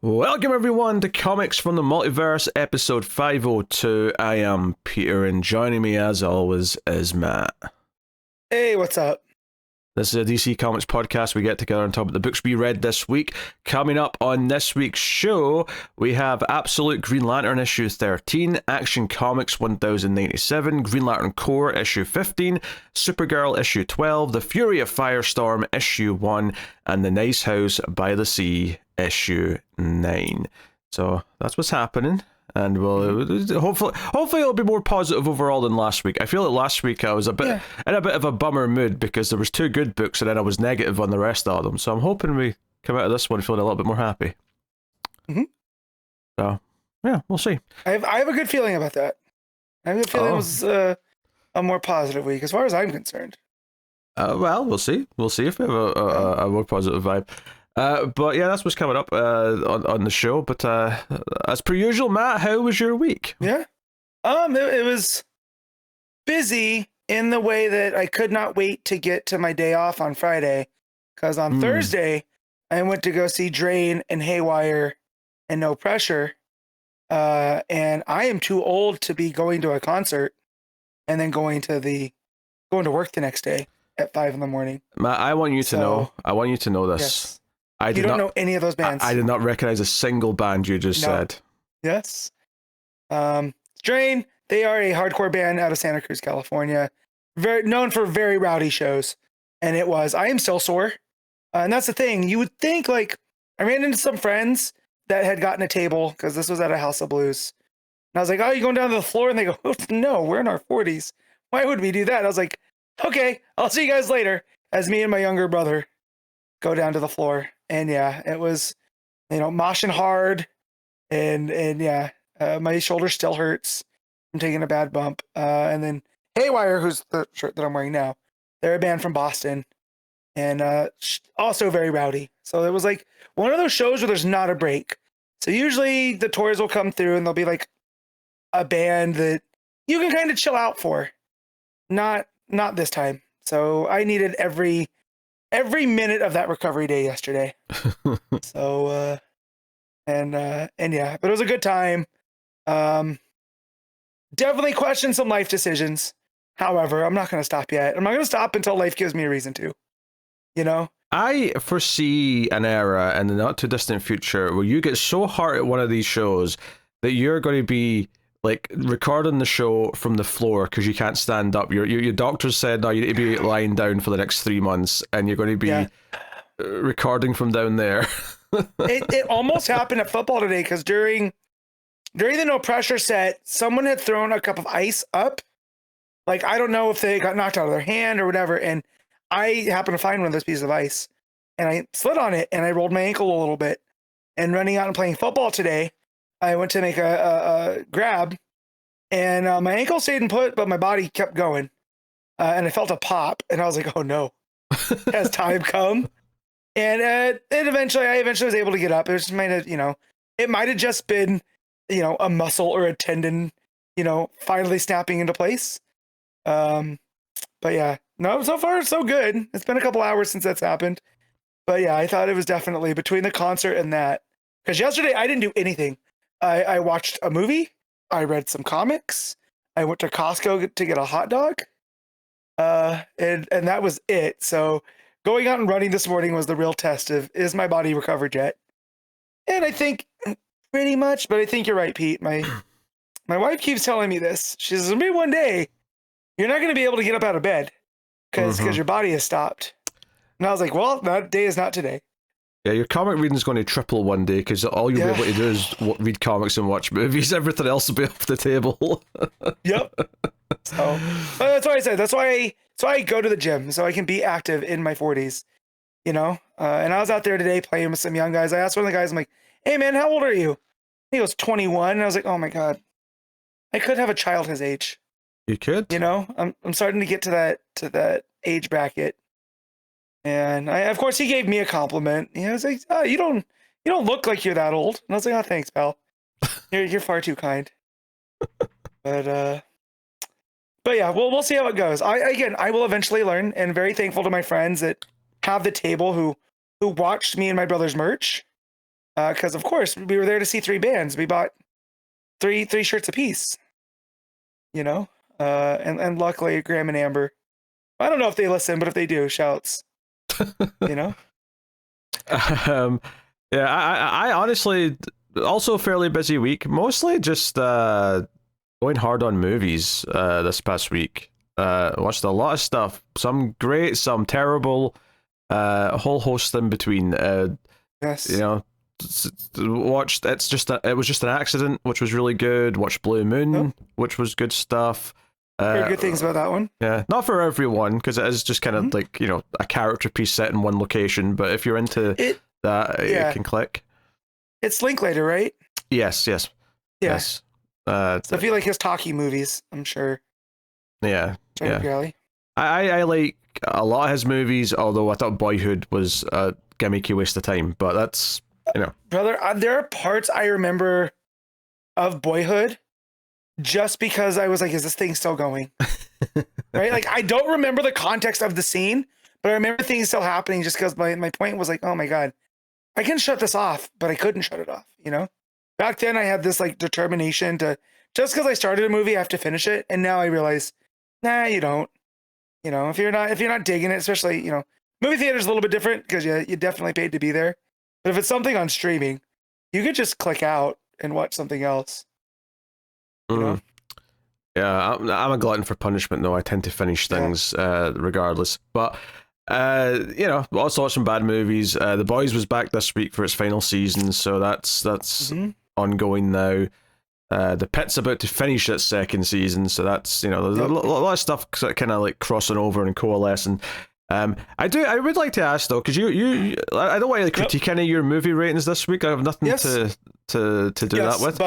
Welcome everyone to Comics from the Multiverse, episode 502. I am Peter, and joining me as always is Matt. Hey, what's up? This is a DC Comics podcast. We get together and talk about the books we read this week. Coming up on this week's show, we have Absolute Green Lantern issue 13, Action Comics 1097, Green Lantern Corps issue 15, Supergirl issue 12, The Fury of Firestorm issue 1, and The Nice House by the Sea issue 9. So that's what's happening. And hopefully it'll be more positive overall than last week. I feel like last week I was in a bit of a bummer mood because there was two good books and then I was negative on the rest of them. So I'm hoping we come out of this one feeling a little bit more happy. Mm-hmm. So yeah, we'll see. I have a good feeling about that. I have a feeling it was a more positive week as far as I'm concerned. Well, we'll see. We'll see if we have a more positive vibe. But yeah, that's what's coming up on the show. But as per usual, Matt, how was your week? Yeah, it was busy in the way that I could not wait to get to my day off on Friday, because on Thursday I went to go see Drain and Haywire and No Pressure, and I am too old to be going to a concert and then going to work the next day at 5 a.m. Matt, I want you to know. I want you to know this. Yes. You don't know any of those bands. I did not recognize a single band you just said. Yes. Drain, they are a hardcore band out of Santa Cruz, California. Very known for very rowdy shows. And it was. I am still sore. And that's the thing. You would think, like, I ran into some friends that had gotten a table because this was at a House of Blues. And I was like, oh, you going down to the floor? And they go, oh, no, we're in our 40s. Why would we do that? I was like, okay, I'll see you guys later. As me and my younger brother go down to the floor. And yeah, it was, moshing hard, and yeah, my shoulder still hurts. I'm taking a bad bump. And then Haywire, who's the shirt that I'm wearing now, they're a band from Boston, and also very rowdy. So it was like one of those shows where there's not a break. So usually the tours will come through and they'll be like a band that you can kind of chill out for. Not this time. So I needed every minute of that recovery day yesterday. So, and yeah, but it was a good time. Definitely questioned some life decisions. However, I'm not going to stop yet. I'm not going to stop until life gives me a reason to, I foresee an era in the not too distant future where you get so hard at one of these shows that you're going to be like recording the show from the floor because you can't stand up. Your doctors said, no, you need to be lying down for the next 3 months, and you're going to be recording from down there. it almost happened at football today because during the no pressure set, someone had thrown a cup of ice up. Like, I don't know if they got knocked out of their hand or whatever, and I happened to find one of those pieces of ice, and I slid on it, and I rolled my ankle a little bit. And running out and playing football today, I went to make a grab, and my ankle stayed in put, but my body kept going. And I felt a pop, and I was like, oh no, has time come? And I eventually was able to get up. It just it might have just been, a muscle or a tendon, finally snapping into place. But yeah, no, so far so good. It's been a couple hours since that's happened. But yeah, I thought it was definitely between the concert and that. Because yesterday I didn't do anything. I watched a movie. I read some comics. I went to Costco to get a hot dog. And that was it. So going out and running this morning was the real test of, is my body recovered yet? And I think pretty much, but I think you're right, Pete. My wife keeps telling me this. She says, maybe one day you're not going to be able to get up out of bed because your body has stopped. And I was like, well, that day is not today. Yeah, your comic reading is going to triple one day because all you'll be able to do is read comics and watch movies. Everything else will be off the table. Yep. So that's why I said that's why I go to the gym so I can be active in my 40s. And I was out there today playing with some young guys. I asked one of the guys, I'm like, "Hey man, how old are you?" He goes 21, and I was like, "Oh my god, I could have a child his age." You could. I'm starting to get to that age bracket. And of course, he gave me a compliment. He was like, "Oh, you don't look like you're that old." And I was like, "Oh, thanks, pal. You're far too kind." But yeah, we'll see how it goes. I will eventually learn, and very thankful to my friends that have the table who watched me and my brother's merch. because of course we were there to see 3 bands. We bought three shirts apiece, you know, and luckily Graham and Amber. I don't know if they listen, but if they do, shouts. You know. Yeah, I honestly also fairly busy week. Mostly just going hard on movies this past week. Watched a lot of stuff. Some great, some terrible. A whole host in between. Yes. You know, watched. It was just an accident, which was really good. Watched Blue Moon, which was good stuff. Heard good things about that one. Yeah, not for everyone because it is just kind of like, you know, a character piece set in one location. But if you're into that, it can click. It's Linklater, right? Yes. Yeah. Yes. So if you like his talkie movies, I'm sure. Yeah. Yeah. I like a lot of his movies, although I thought Boyhood was a gimmicky waste of time. But that's, you know, brother. There are parts I remember of Boyhood just because I was like, is this thing still going? Right? Like, I don't remember the context of the scene, but I remember things still happening just because my point was like, oh my God, I can shut this off, but I couldn't shut it off, you know? Back then I had this like determination to, just because I started a movie, I have to finish it. And now I realize, nah, you don't. You know, if you're not digging it, especially, you know, movie theater is a little bit different because you definitely paid to be there. But if it's something on streaming, you could just click out and watch something else. You know? Yeah, I'm a glutton for punishment, though. I tend to finish things regardless. But, you know, also watch some bad movies. The Boys was back this week for its final season, so that's ongoing now. The Pit's about to finish its second season, so that's, you know, there's a lot of stuff kind of like crossing over and coalescing. I would like to ask though, because I don't want to critique any of your movie ratings this week. I have nothing to do that with.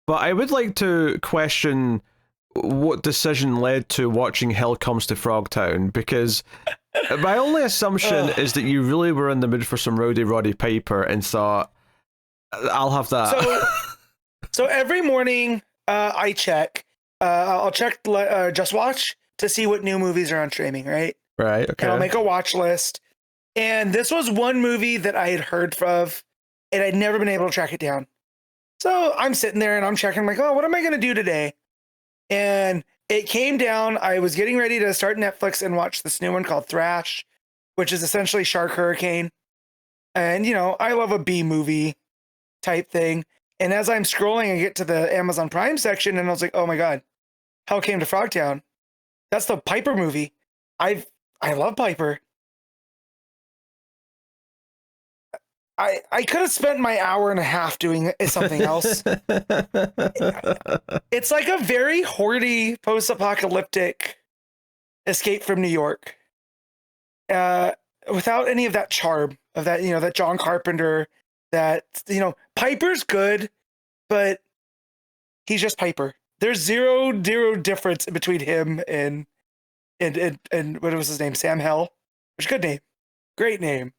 But I would like to question what decision led to watching Hell Comes to Frogtown, because my only assumption is that you really were in the mood for some Rowdy Roddy Piper and thought, I'll have that. So every morning I check. I'll check Just Watch to see what new movies are on streaming, right? Right, okay. And I'll make a watch list. And this was one movie that I had heard of, and I'd never been able to track it down. So I'm sitting there and I'm checking, like, oh, what am I going to do today? And it came down. I was getting ready to start Netflix and watch this new one called Thrash, which is essentially Shark Hurricane. And, you know, I love a B movie type thing. And as I'm scrolling, I get to the Amazon Prime section and I was like, oh my God, Hell Came to Frogtown. That's the Piper movie. I love Piper. I could have spent my hour and a half doing something else. It's like a very hoardy, post-apocalyptic Escape from New York. Without any of that charm of that, you know, that John Carpenter, that, you know, Piper's good, but he's just Piper. There's zero difference between him and what was his name? Sam Hell. Which is a good name. Great name.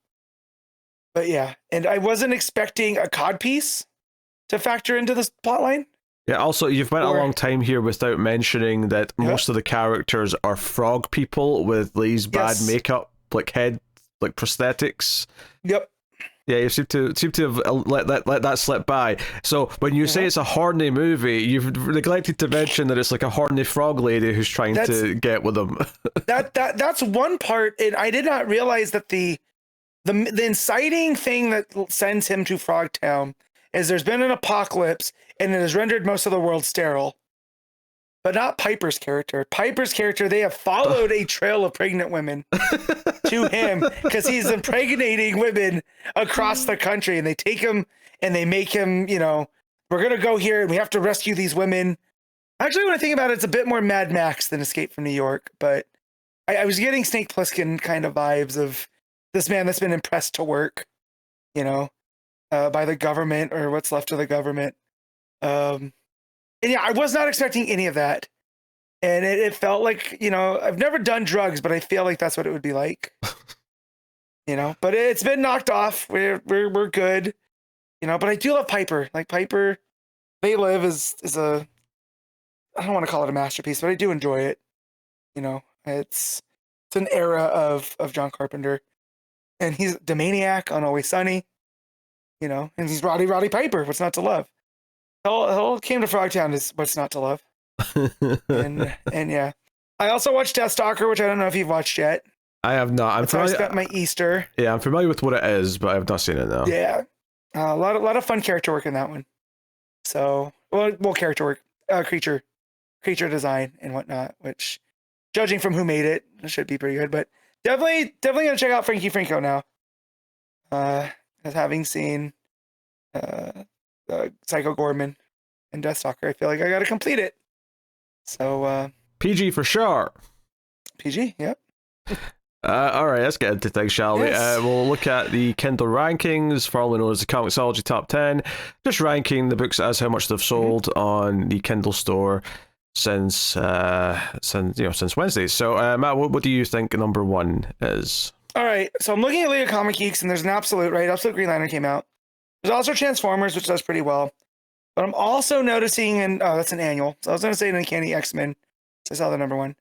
But yeah, and I wasn't expecting a codpiece to factor into this plotline. Yeah, also, you've went a long time here without mentioning that most of the characters are frog people with these bad makeup, like head, like prosthetics. Yep. Yeah, you seem to have let that slip by. So when you say it's a horny movie, you've neglected to mention that it's like a horny frog lady who's trying to get with them. That's one part, and I did not realize that the inciting thing that sends him to Frogtown is there's been an apocalypse and it has rendered most of the world sterile. But not Piper's character. Piper's character, they have followed a trail of pregnant women to him because he's impregnating women across the country, and they take him and they make him, you know, we're going to go here and we have to rescue these women. Actually, when I think about it, it's a bit more Mad Max than Escape from New York, but I was getting Snake Plissken kind of vibes of this man that's been impressed to work, you know, by the government or what's left of the government. And yeah, I was not expecting any of that. And it felt like, you know, I've never done drugs, but I feel like that's what it would be like. You know, but it's been knocked off. We're good. You know, but I do love Piper. Like Piper, They Live is a, I don't want to call it a masterpiece, but I do enjoy it. You know, it's an era of John Carpenter. And he's the maniac on Always Sunny. you know, and he's Roddy Piper. What's not to love? Hell came to Frogtown is what's not to love. and yeah, I also watched Deathstalker, which I don't know if you've watched yet. I have not. That's how I spent my Easter. Yeah, I'm familiar with what it is, but I've not seen it now. Yeah, a lot of fun character work in that one. So, well, character work, creature design and whatnot. Which, judging from who made it should be pretty good. But definitely gonna check out Frankie Franco now. As having seen Psycho Gorman and Deathstalker, I feel like I got to complete it. So PG for sure. PG, yep. All right, let's get into things, shall we? We'll look at the Kindle rankings, formerly known as the ComiXology Top 10, just ranking the books as how much they've sold on the Kindle store since Wednesday. So, Matt, what do you think number one is? All right, so I'm looking at Lego Comic Geeks, and there's an Absolute, right? Absolute Green Lantern came out. There's also Transformers, which does pretty well. But I'm also noticing, and that's an annual. So I was going to say an Uncanny X-Men. So I saw the number one.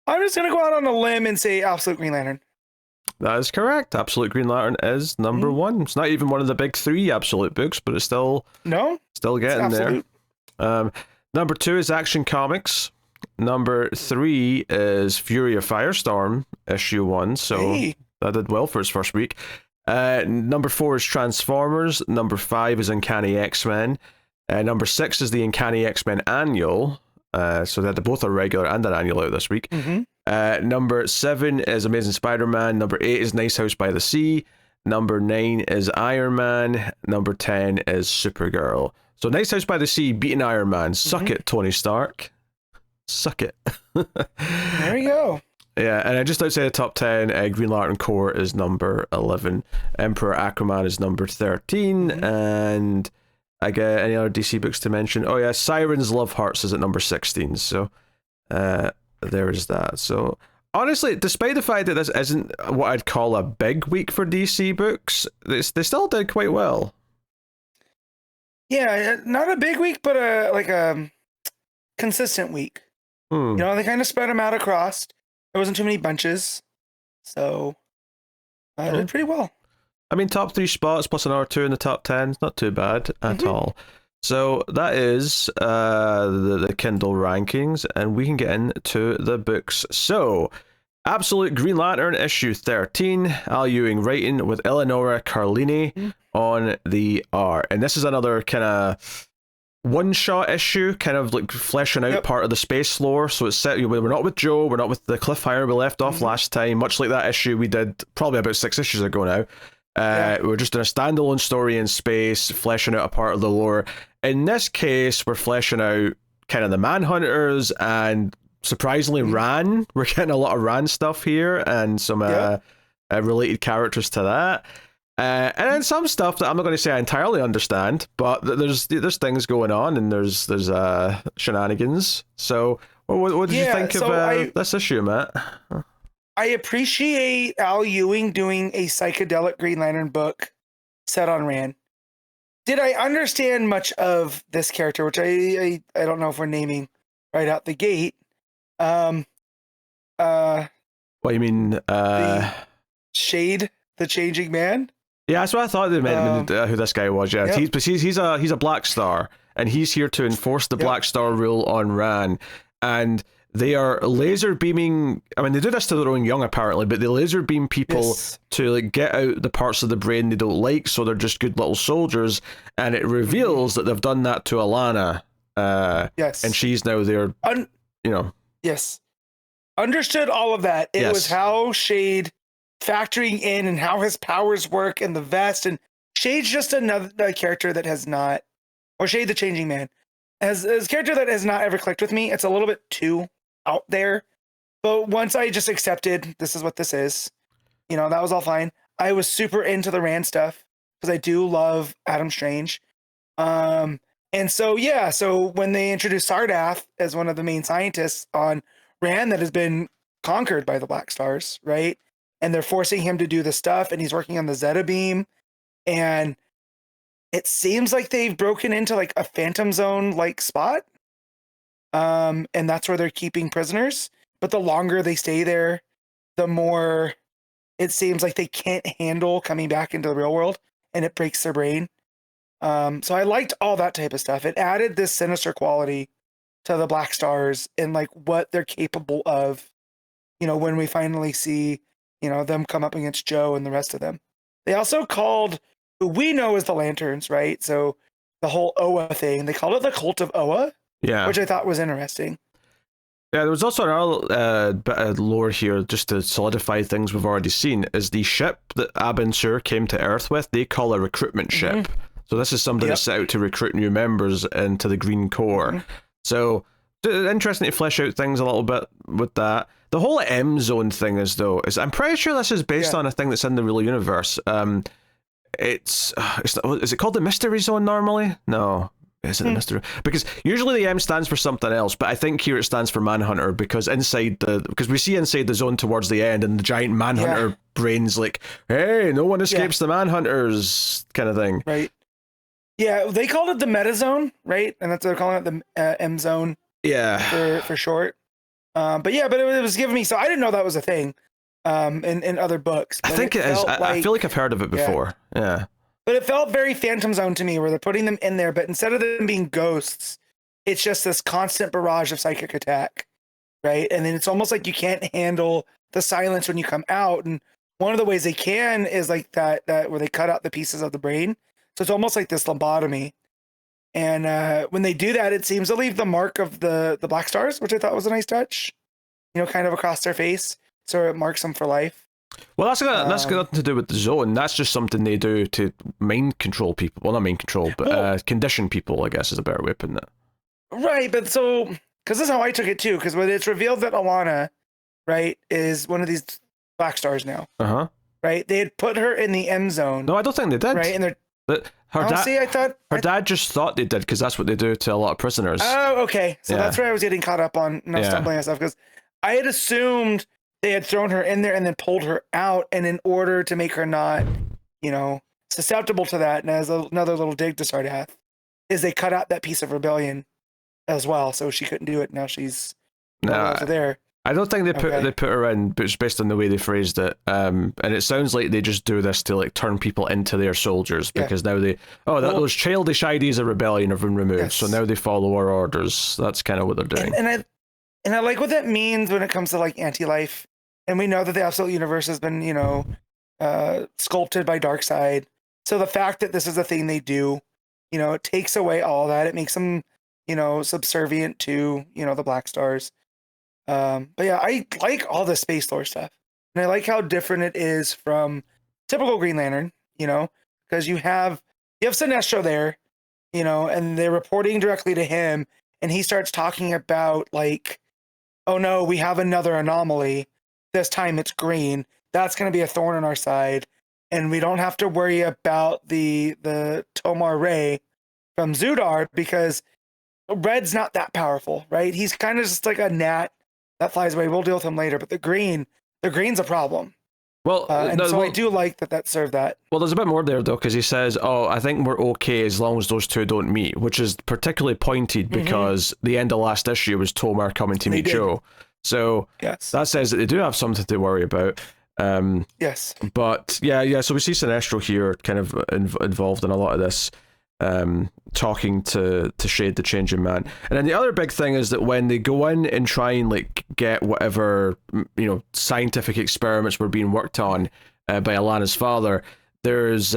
I'm just going to go out on a limb and say Absolute Green Lantern. That is correct. Absolute Green Lantern is number one. It's not even one of the big three Absolute books, but it's still getting there. Number two is Action Comics. Number three is Fury of Firestorm, issue 1. So that did well for its first week. Number 4 is Transformers. Number 5 is Uncanny X-Men. Number 6 is the Uncanny X-Men Annual. So they both are regular and an annual out this week. Number 7 is Amazing Spider-Man. Number 8 is Nice House by the Sea. Number 9 is Iron Man. Number 10 is Supergirl. So Nice House by the Sea beating Iron Man. Suck it, Tony Stark. Suck it. There you go. Yeah, and just outside the top 10, Green Lantern Corps is number 11. Emperor Aquaman is number 13. And I get any other DC books to mention? Oh yeah, Siren's Love Hearts is at number 16. So there is that. So honestly, despite the fact that this isn't what I'd call a big week for DC books, they still did quite well. Yeah, not a big week, but a consistent week. You know, they kind of spread them out across. There wasn't too many bunches, so I did pretty well. I mean, top 3 spots plus another 2 in the top 10 is not too bad at all. So that is the Kindle rankings, and we can get into the books. So, Absolute Green Lantern issue 13, Al Ewing writing with Eleonora Carlini on the art. And this is another kind of one-shot issue, kind of like fleshing out part of the space lore. So it's set, we're not with Joe, we're not with the cliffhanger we left off last time, much like that issue we did probably about 6 issues ago now. We're just in a standalone story in space, fleshing out a part of the lore. In this case, we're fleshing out kind of the Manhunters and surprisingly Ran. We're getting a lot of Ran stuff here and some related characters to that. And then some stuff that I'm not going to say I entirely understand, but there's things going on and there's shenanigans. So what did you think of this issue, Matt? I appreciate Al Ewing doing a psychedelic Green Lantern book set on Ran. Did I understand much of this character, which I don't know if we're naming right out the gate? What you mean? The Shade, the Changing Man? Yeah, that's what I thought they meant who this guy was. Yeah, he's a Black Star, and he's here to enforce the Black Star rule on Ran, and they are laser beaming. I mean, they do this to their own young apparently, but they laser beam people to like get out the parts of the brain they don't like, so they're just good little soldiers. And it reveals that they've done that to Alana. And she's now there. Yes, understood all of that. It was how Shade factoring in and how his powers work and the vest, and Shade's just another character that has not, or Shade the Changing Man, as a character that has not ever clicked with me. It's a little bit too out there, but once I just accepted this is what this is, that was all fine. I was super into the Rand stuff because I do love Adam Strange, and so when they introduced Sardath as one of the main scientists on Rand that has been conquered by the Black Stars, right? And they're forcing him to do the stuff, and he's working on the Zeta beam. And it seems like they've broken into like a Phantom Zone like spot. And that's where they're keeping prisoners. But the longer they stay there, the more it seems like they can't handle coming back into the real world, and it breaks their brain. So I liked all that type of stuff. It added this sinister quality to the Black Stars and like what they're capable of, when we finally see, them come up against Joe and the rest of them. They also called who we know as the Lanterns, right? So the whole Oa thing, they called it the Cult of Oa, which I thought was interesting. Yeah, there was also another bit of lore here, just to solidify things we've already seen, is the ship that Abin Sur came to Earth with, they call a recruitment ship. So this is something that's set out to recruit new members into the Green Corps. So interesting to flesh out things a little bit with that. The whole M Zone thing is I'm pretty sure this is based on a thing that's in the real universe. Is it called the Mystery Zone normally? No. Is it the Mystery? Because usually the M stands for something else, but I think here it stands for Manhunter because we see inside the zone towards the end and the giant Manhunter brain's like, hey, no one escapes the Manhunters kind of thing. Right. Yeah, they called it the Meta Zone, right? And that's what they're calling it, the M Zone. Yeah. For short. But it was giving me, so I didn't know that was a thing in other books. I think it is. I feel like I've heard of it before. Yeah. But it felt very Phantom Zone to me, where they're putting them in there, but instead of them being ghosts, it's just this constant barrage of psychic attack, right? And then it's almost like you can't handle the silence when you come out. And one of the ways they can is like that where they cut out the pieces of the brain. So it's almost like this lobotomy. And when they do that, it seems to leave the mark of the Black Stars, which I thought was a nice touch, kind of across their face. So it marks them for life. Well, that's got nothing to do with the zone. That's just something they do to mind control people. Well, not mind control, but condition people, I guess is a better way of putting it. Right, but so, because this is how I took it too, because when it's revealed that Alana, right, is one of these Black Stars now. Right? They had put her in the M Zone. No, I don't think they did. Right, and they're... Her dad just thought they did because that's what they do to a lot of prisoners. Oh, okay. So that's where I was getting caught up on stumbling and stuff, because I had assumed they had thrown her in there and then pulled her out, and in order to make her not, susceptible to that, and as another little dig to Sardath, is they cut out that piece of rebellion as well, so she couldn't do it. Now she's over there. I don't think they put her in, but it's based on the way they phrased it. And it sounds like they just do this to like turn people into their soldiers, because now those childish ideas of rebellion have been removed, so now they follow our orders. That's kind of what they're doing. And I like what that means when it comes to like anti-life. And we know that the Absolute Universe has been, sculpted by Darkseid. So the fact that this is a thing they do, it takes away all that. It makes them, subservient to, the Black Stars. But yeah, I like all the space lore stuff. And I like how different it is from typical Green Lantern, because you have Sinestro there, and they're reporting directly to him. And he starts talking about like, oh no, we have another anomaly. This time it's green. That's going to be a thorn in our side. And we don't have to worry about the Tomar Ray from Zudar, because red's not that powerful, right? He's kind of just like a gnat that flies away. We'll deal with him later. But the green's a problem. Well, I do like that served that. Well, there's a bit more there, though, because he says, I think we're okay as long as those two don't meet, which is particularly pointed because the end of last issue was Tomar coming to meet Joe. So that says that they do have something to worry about. Yes. But so we see Sinestro here kind of involved in a lot of this, talking to Shade the Changing Man. And then the other big thing is that when they go in and try and like get whatever scientific experiments were being worked on by Alana's father, there's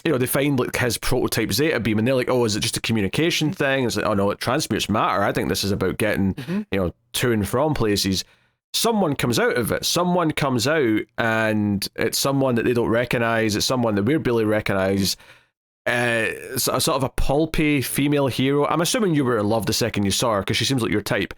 they find like his prototype Zeta beam, and they're like, oh, is it just a communication thing? It's like, oh no, it transmutes matter. I think this is about getting to and from places. Someone comes out of it. Someone comes out, and it's someone that they don't recognize. It's someone that we barely recognize. Sort of a pulpy female hero. I'm assuming you were in love the second you saw her, because she seems like your type.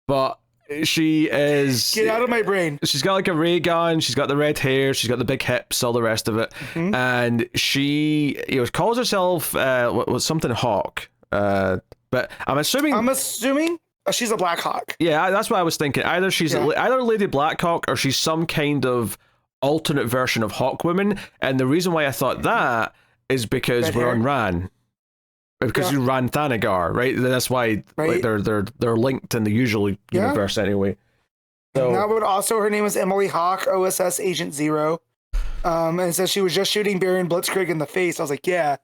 But she is... Get out of my brain. She's got like a ray gun, she's got the red hair, she's got the big hips, all the rest of it. And she calls herself something Hawk. But I'm assuming she's a Black Hawk. Yeah, that's what I was thinking. Either she's either Lady Blackhawk, or she's some kind of alternate version of Hawkwoman. And the reason why I thought that is because we're on Ran. Because you ran Thanagar, right? That's why like, they're linked in the usual universe anyway. So and that would also, her name is Emily Hawk, OSS Agent Zero. And it says she was just shooting Baron Blitzkrieg in the face. I was like, yeah,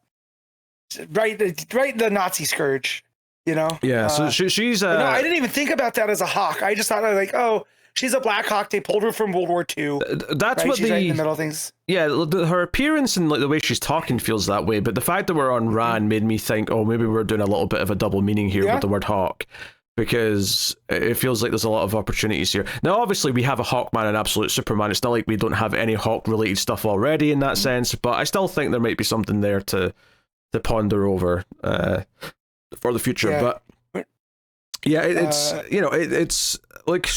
right the Nazi scourge, you know? Yeah, so she's no, I didn't even think about that as a Hawk. I just thought like, oh, she's a Black Hawk. They pulled her from World War II. That's right? what she's right in the middle of things. Yeah, her appearance and like the way she's talking feels that way. But the fact that we're on Ran made me think, oh, maybe we're doing a little bit of a double meaning here with the word Hawk, because it feels like there's a lot of opportunities here. Now, obviously, we have a Hawkman and Absolute Superman. It's not like we don't have any Hawk-related stuff already in that sense, but I still think there might be something there to ponder over for the future. Yeah. But yeah, it's it's like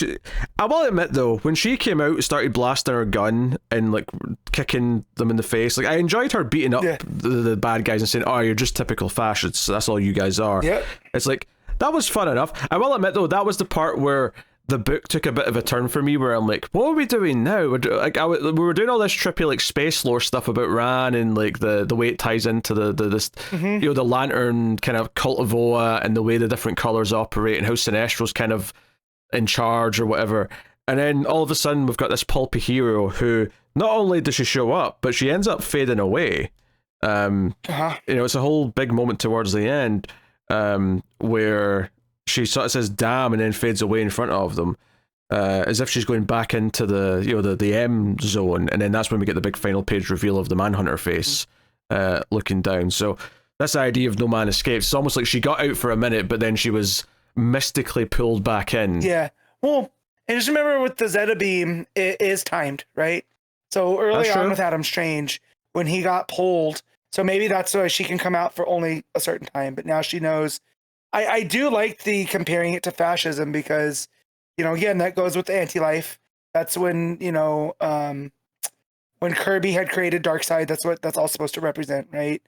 I will admit though, when she came out, started blasting her gun and like kicking them in the face, like I enjoyed her beating up the bad guys and saying, "Oh, you're just typical fascists. That's all you guys are." Yeah, it's like. That was fun enough. I will admit, though, that was the part where the book took a bit of a turn for me, where I'm like, what are we doing now? We were doing all this trippy, like, space lore stuff about Ran and, like, the way it ties into this, the lantern kind of cult of Oa and the way the different colors operate and how Sinestro's kind of in charge or whatever. And then all of a sudden, we've got this pulpy hero who, not only does she show up, but she ends up fading away. It's a whole big moment towards the end. Where she sort of says "damn" and then fades away in front of them, as if she's going back into the M zone, and then that's when we get the big final page reveal of the Manhunter face, looking down. So this idea of no man escapes. It's almost like she got out for a minute, but then she was mystically pulled back in. Yeah. Well, and just remember with the Zeta beam, it is timed, right? So early on with Adam Strange, when he got pulled. So maybe that's why she can come out for only a certain time, but now she knows. I do like the comparing it to fascism because, again, that goes with the anti-life. That's when, when Kirby had created Darkseid, that's what that's all supposed to represent, right?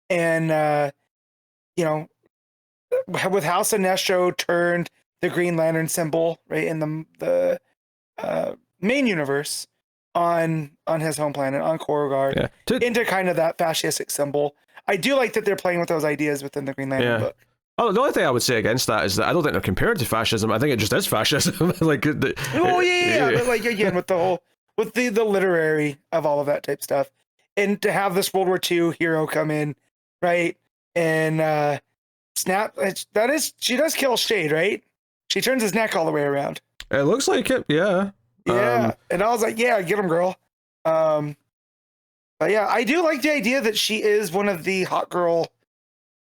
And, with how Sinestro turned the Green Lantern symbol, right, in the main universe, on his home planet, on Korrigar, into kind of that fascistic symbol. I do like that they're playing with those ideas within the Green Lantern book. Oh, the only thing I would say against that is that I don't think they're comparing it to fascism. I think it just is fascism. But like again, with the whole the literary of all of that type stuff, and to have this World War II hero come in, right, and snap. She does kill Shade, right? She turns his neck all the way around. It looks like it, yeah. Yeah, and I was like, yeah, get him, girl. But yeah, I do like the idea that she is one of the hot girl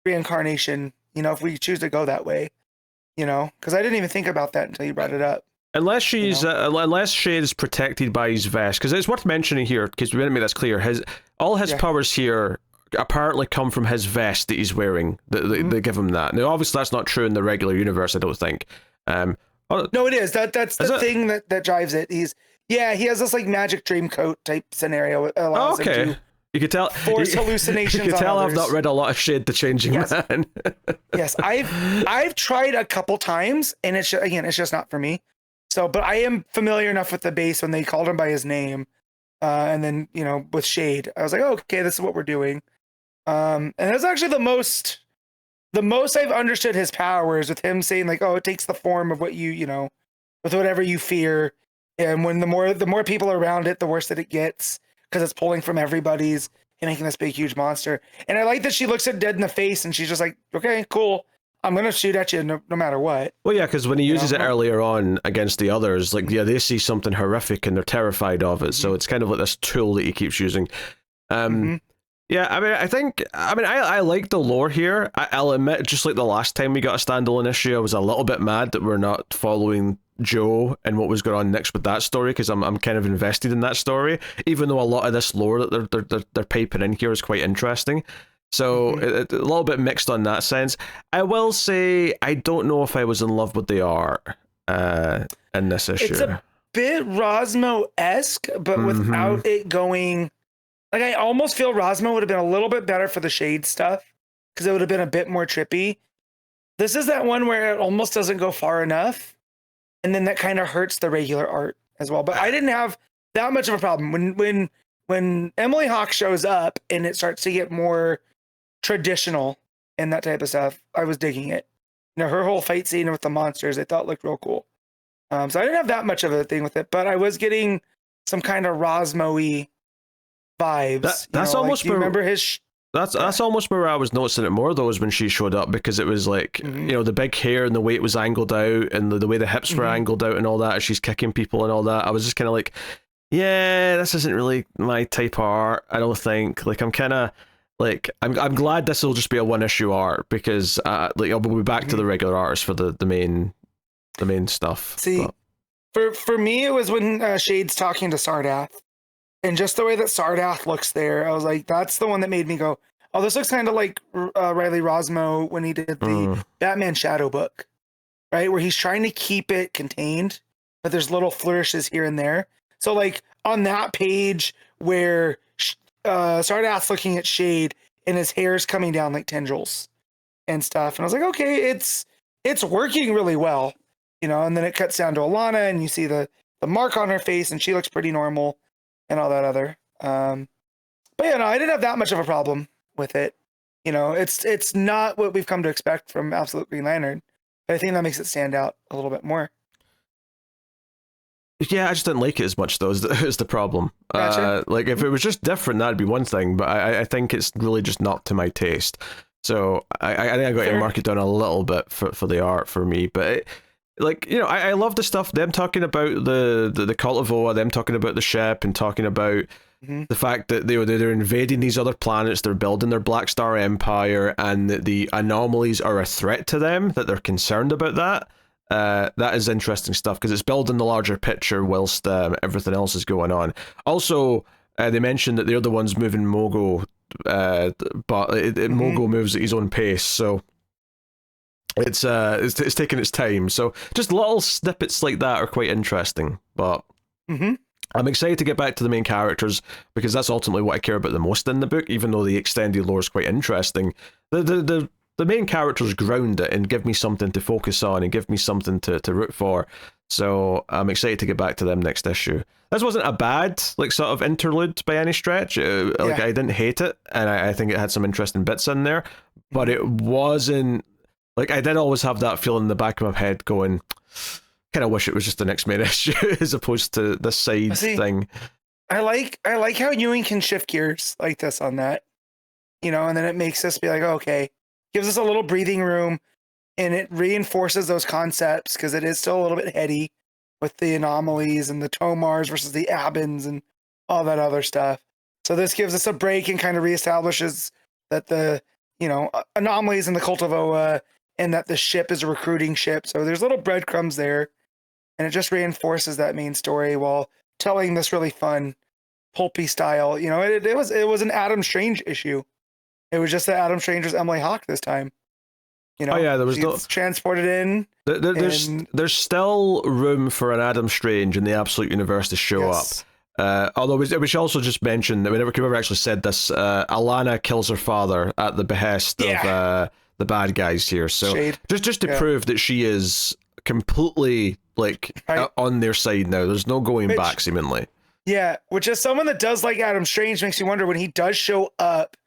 reincarnation, if we choose to go that way, because I didn't even think about that until you brought it up. Unless she's, unless Shade is protected by his vest, because it's worth mentioning here, because we didn't make this clear, all his powers here apparently come from his vest that he's wearing. They give him that. Now, obviously, that's not true in the regular universe, I don't think. No, it is. That's the thing that drives it. He has this like magic dream coat type scenario. It allows him to you could tell force hallucinations. You could tell I've not read a lot of Shade the Changing Man. Yes, I've tried a couple times, and it's just not for me. So, but I am familiar enough with the base when they called him by his name, and then with Shade, I was like, oh, okay, this is what we're doing. And that's actually the most I've understood his powers, with him saying like, oh, it takes the form of what with whatever you fear. And when the more people are around it, the worse that it gets, because it's pulling from everybody's and making this big, huge monster. And I like that she looks it dead in the face and she's just like, okay, cool. I'm going to shoot at you no matter what. Well, yeah, because when he uses it earlier on against the others, like, they see something horrific and they're terrified of it. So it's kind of like this tool that he keeps using. Yeah, I like the lore here. I'll admit, just like the last time we got a standalone issue, I was a little bit mad that we're not following Joe and what was going on next with that story, because I'm kind of invested in that story, even though a lot of this lore that they're piping in here is quite interesting. So a little bit mixed on that sense. I will say I don't know if I was in love with the art in this issue. It's a bit Rosmo-esque, but without it going. Like, I almost feel Rosmo would have been a little bit better for the Shade stuff, because it would have been a bit more trippy. This is that one where it almost doesn't go far enough, and then that kind of hurts the regular art as well. But I didn't have that much of a problem when Emily Hawk shows up and it starts to get more traditional and that type of stuff. I was digging it. Her whole fight scene with the monsters, I thought looked real cool. So I didn't have that much of a thing with it, but I was getting some kind of Rosmo-y vibes. That's almost. Do you remember his That's almost where I was noticing it more though, is when she showed up, because it was like, the big hair and the way it was angled out and the way the hips were angled out and all that as she's kicking people and all that. I was just kind of like, yeah, this isn't really my type of art, I don't think. Like, I'm kind of like, I'm glad this will just be a one issue art, because like I'll be back to the regular artists for the main stuff. See, for me, it was when Shade's talking to Sardath. And just the way that Sardath looks there, I was like, that's the one that made me go, oh, this looks kind of like Riley Rosmo when he did the Batman Shadow book, right? Where he's trying to keep it contained, but there's little flourishes here and there. So like on that page where Sardath's looking at Shade and his hair's coming down like tendrils and stuff. And I was like, okay, it's working really well, and then it cuts down to Alana and you see the mark on her face and she looks pretty normal. And all that other, but yeah, no, I didn't have that much of a problem with it. It's not what we've come to expect from Absolute Green Lantern, but I think that makes it stand out a little bit more. Yeah, I just didn't like it as much though. Is the problem? Gotcha. Like if it was just different, that'd be one thing. But I think it's really just not to my taste. So I think I got to mark it down a little bit for the art for me. But I love the stuff, them talking about the cult of Oa, them talking about the ship and talking about the fact that they're invading these other planets, they're building their Black Star Empire, and that the anomalies are a threat to them, that they're concerned about that. That is interesting stuff, because it's building the larger picture whilst everything else is going on. Also, they mentioned that they're the ones moving Mogo, but Mogo moves at his own pace, so it's taking its time. So just little snippets like that are quite interesting. But I'm excited to get back to the main characters, because that's ultimately what I care about the most in the book. Even though the extended lore is quite interesting, the main characters ground it and give me something to focus on and give me something to root for. So I'm excited to get back to them next issue. This wasn't a bad sort of interlude by any stretch. I didn't hate it, and I think it had some interesting bits in there, but it wasn't. Like, I did always have that feeling in the back of my head going, kind of wish it was just the next main issue as opposed to this side thing. I like how Ewing can shift gears like this on that, and then it makes us be like, oh, okay, gives us a little breathing room, and it reinforces those concepts, because it is still a little bit heady with the anomalies and the Tomars versus the Abins and all that other stuff. So this gives us a break and kind of reestablishes that the, anomalies in the Cult of Oa, and that the ship is a recruiting ship. So there's little breadcrumbs there, and it just reinforces that main story while telling this really fun, pulpy style. It was an Adam Strange issue. It was just that Adam Strange was Emily Hawk this time. Oh yeah, there was transported in. There's still room for an Adam Strange in the Absolute Universe to show up. Although we should also just mention that we never actually said this. Alana kills her father at the behest of the bad guys here. So Shade. just to prove that she is completely on their side now. There's no going back, seemingly. Yeah, which is someone that does like Adam Strange makes you wonder, when he does show up,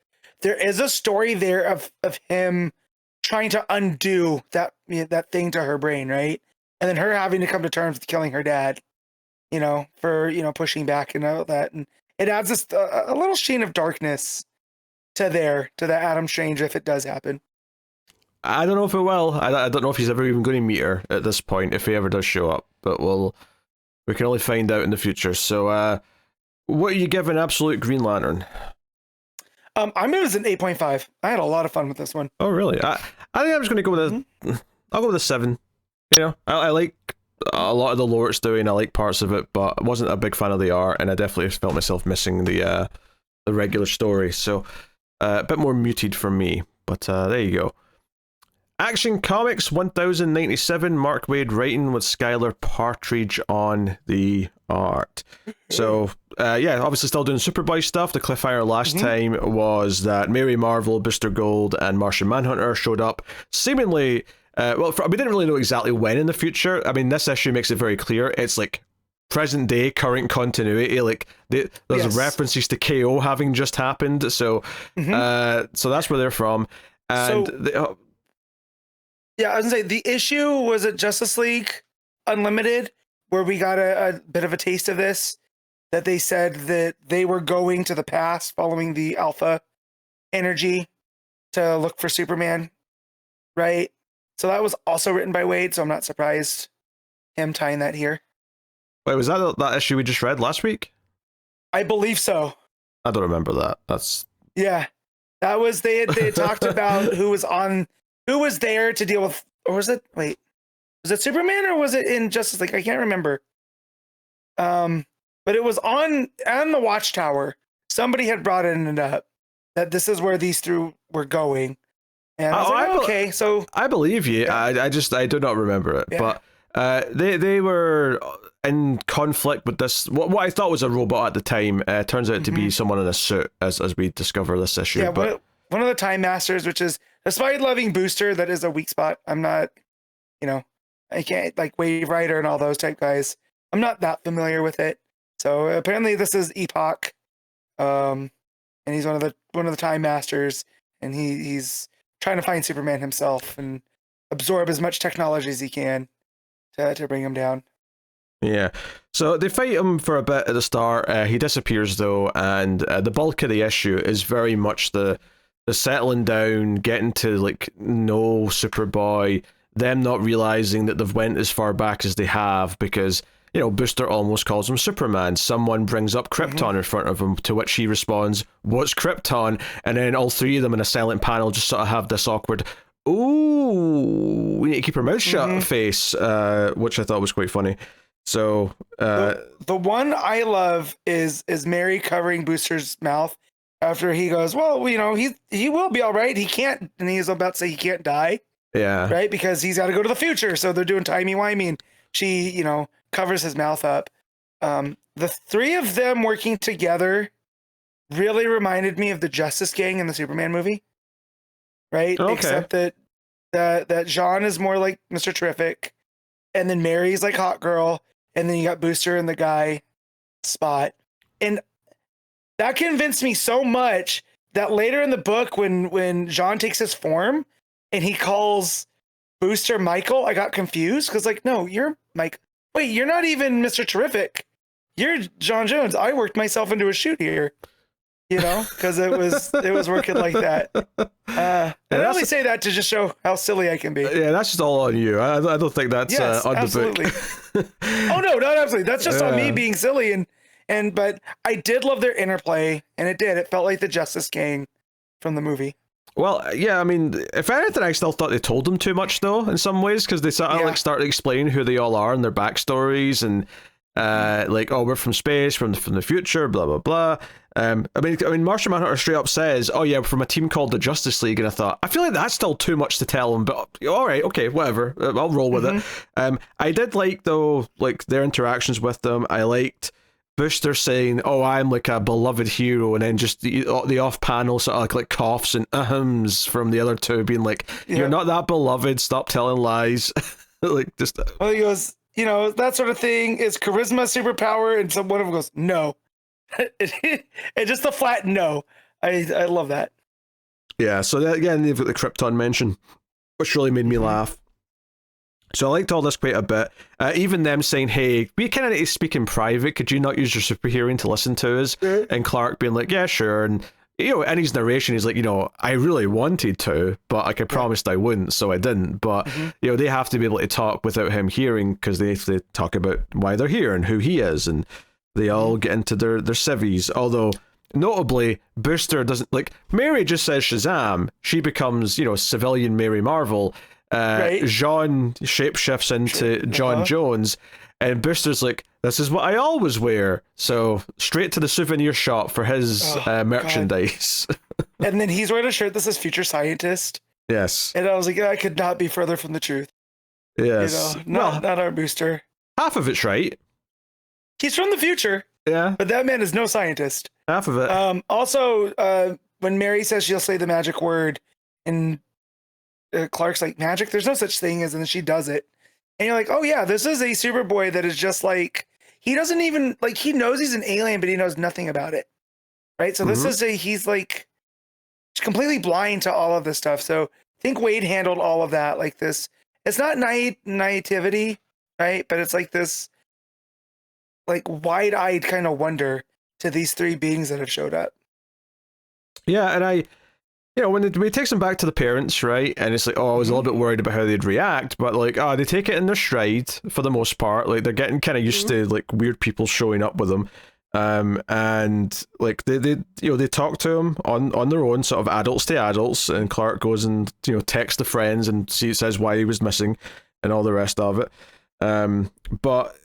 there is a story there of him trying to undo that thing to her brain, right? And then her having to come to terms with killing her dad, for pushing back and all that. And it adds this a little sheen of darkness to that Adam Strange if it does happen. I don't know if it will. I don't know if he's ever even going to meet her at this point, if he ever does show up. But we can only find out in the future. So, what are you giving Absolute Green Lantern? I'm giving it an 8.5. I had a lot of fun with this one. Oh, really? I think I'm just going to go with I'll go with a 7. I like a lot of the lore it's doing. I like parts of it, but I wasn't a big fan of the art, and I definitely felt myself missing the regular story. So, a bit more muted for me. But there you go. Action Comics 1097, Mark Waid writing with Skylar Patridge on the art. So, obviously still doing Superboy stuff. The cliffhanger last time was that Mary Marvel, Booster Gold, and Martian Manhunter showed up seemingly, we didn't really know exactly when in the future. I mean, this issue makes it very clear. It's present day, current continuity. There's references to KO having just happened. So, so that's where they're from. And I was gonna say, the issue was at Justice League Unlimited, where we got a bit of a taste of this, that they said that they were going to the past following the Alpha energy to look for Superman, right? So that was also written by Waid, so I'm not surprised him tying that here. Wait, was that issue we just read last week? I believe so. I don't remember that. Yeah. That was they had talked about who was there to deal with, or was it Superman or was it in Justice League? I can't remember. But it was on the Watchtower. Somebody had brought it up that this is where these three were going. And I was like, okay, so I believe you. Yeah. I do not remember it. Yeah. But they were in conflict with this. What I thought was a robot at the time turns out to be someone in a suit as we discover this issue. Yeah, but one of the Time Masters, which is despite loving Booster, that is a weak spot. I'm not, I can't like Wave Rider and all those type guys. I'm not that familiar with it. So apparently this is Epoch, and he's one of the Time Masters, and he's trying to find Superman himself and absorb as much technology as he can to bring him down. Yeah, so they fight him for a bit at the start. He disappears though, and the bulk of the issue is very much the settling down, getting to like know Superboy, them not realizing that they've went as far back as they have because Booster almost calls him Superman. Someone brings up Krypton in front of him, to which he responds, "What's Krypton?" And then all three of them in a silent panel just sort of have this awkward, "Ooh, we need to keep our mouth shut" face, which I thought was quite funny. So the one I love is Mary covering Booster's mouth after he goes, "Well, he will be all right. He can't," and he's about to say he can't die. Yeah. Right, because he's got to go to the future. So they're doing timey-wimey, and she, covers his mouth up. The three of them working together really reminded me of the Justice Gang in the Superman movie. Right? Okay. Except that Jean is more like Mr. Terrific, and then Mary's like Hot Girl, and then you got Booster and the guy Spot. And that convinced me so much that later in the book when Jean takes his form and he calls Booster Michael, I got confused because no, you're Mike. Wait, you're not even Mr. Terrific. You're John Jones. I worked myself into a shoot here, because it was working like that. I only say that to just show how silly I can be. Yeah, that's just all on you. I don't think that's on absolutely. the book. Oh no, not absolutely. That's just on me being silly but I did love their interplay, and it felt like the Justice Gang from the movie. Well, yeah, I mean, if anything, I still thought they told them too much, though, in some ways, because they sort of started explaining who they all are and their backstories, and we're from space, from the future, blah blah blah. I mean, Martian Manhunter straight up says, "Oh yeah, we're from a team called the Justice League," and I thought, I feel like that's still too much to tell them, but all right, okay, whatever, I'll roll with it. I did like though, like their interactions with them. I liked Booster saying, "Oh, I'm like a beloved hero," and then just the off-panel sort of like coughs and ahms from the other two, being like, "You're not that beloved. Stop telling lies." Like just. Well, he goes, that sort of thing is charisma superpower, and one of them goes, "No," and just a flat no. I love that. Yeah. So again, they've got the Krypton mention, which really made me laugh. So I liked all this quite a bit. Even them saying, "Hey, we kind of need to speak in private. Could you not use your superhearing to listen to us?" And Clark being like, "Yeah, sure." And in his narration, he's like, "I really wanted to, but I promised I wouldn't, so I didn't." But they have to be able to talk without him hearing because they have to talk about why they're here and who he is, and they all get into their civvies. Although notably, Booster doesn't like. Mary just says Shazam. She becomes civilian Mary Marvel. Jean shapeshifts into John Jones, and Booster's like, "This is what I always wear." So straight to the souvenir shop for his merchandise. And then he's wearing a shirt that says "Future Scientist." Yes. And I was like, I could not be further from the truth. Yes. Not our Booster. Half of it's right. He's from the future. Yeah. But that man is no scientist. Half of it. Also, when Mary says she'll say the magic word, and Clark's like, "Magic? There's no such thing as," and then she does it. And you're like, oh yeah, this is a Superboy that is just like, he doesn't even, like, he knows he's an alien, but he knows nothing about it. Right? So this is he's like completely blind to all of this stuff. So I think Waid handled all of that like this. It's not naivety, right? But it's like this, like, wide-eyed kind of wonder to these three beings that have showed up. Yeah, and you know, when he takes them back to the parents, right? And it's like, oh, I was a little bit worried about how they'd react, but like, oh, they take it in their stride for the most part. Like they're getting kind of used to like weird people showing up with them. And like they talk to him on their own, sort of adults to adults, and Clark goes and texts the friends and says why he was missing and all the rest of it. But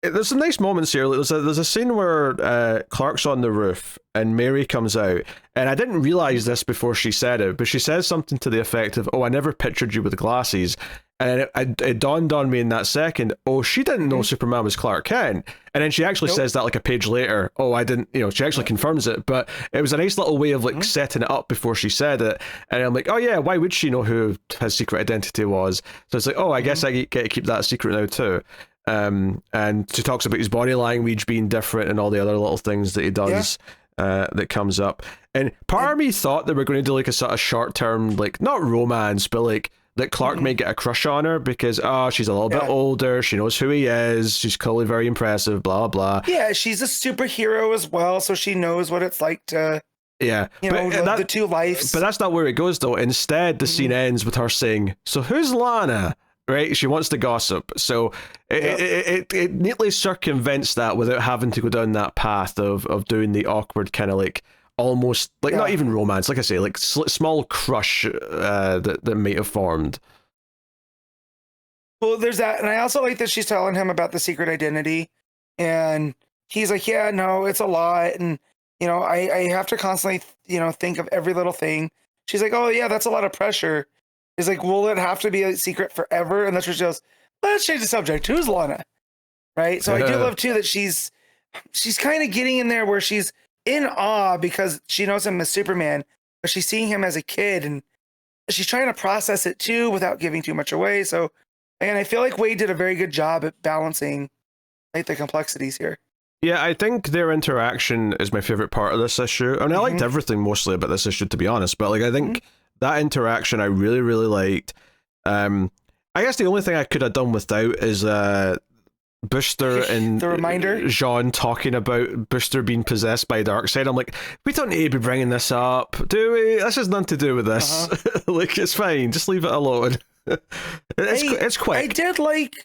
there's some nice moments here. There's a scene where Clark's on the roof and Mary comes out, and I didn't realize this before she said it, but she says something to the effect of, "Oh, I never pictured you with glasses." And it dawned on me in that second, oh, she didn't know Superman was Clark Kent. And then she actually says that like a page later. Oh, I didn't, she actually confirms it. But it was a nice little way of like setting it up before she said it. And I'm like, oh yeah, why would she know who his secret identity was? So it's like, oh, I guess I get to keep that a secret now too. And she talks about his body language being different and all the other little things that he does that comes up. And part of me thought they were going to do like a sort of short-term, like not romance, but like that Clark may get a crush on her because, she's a little bit older, she knows who he is, she's clearly very impressive, blah, blah. Yeah, she's a superhero as well, so she knows what it's like to, live the two lives. But that's not where it goes, though. Instead, the scene ends with her saying, so who's Lana? Right? She wants to gossip. So it neatly circumvents that without having to go down that path of doing the awkward kind of like, almost like not even romance, like I say, like small crush that might have formed. Well, there's that, and I also like that she's telling him about the secret identity, and he's like, yeah, no, it's a lot, and I have to constantly think of every little thing. She's like, oh yeah, that's a lot of pressure. He's like, will it have to be a secret forever? And that's where she goes, let's change the subject. Who's Lana? Right. So I do love too that she's kind of getting in there where she's in awe because she knows him as Superman, but she's seeing him as a kid and she's trying to process it too without giving too much away. So, and I feel like Waid did a very good job at balancing like the complexities here. Yeah, I think their interaction is my favorite part of this issue. I mean, I liked everything mostly about this issue, to be honest, but like I think that interaction I really, really liked. I guess the only thing I could have done without is Booster and the reminder Jean talking about Booster being possessed by Darkseid. I'm like, we don't need to be bringing this up, do we? This has nothing to do with this. Like, it's fine. Just leave it alone. It's quick. I did like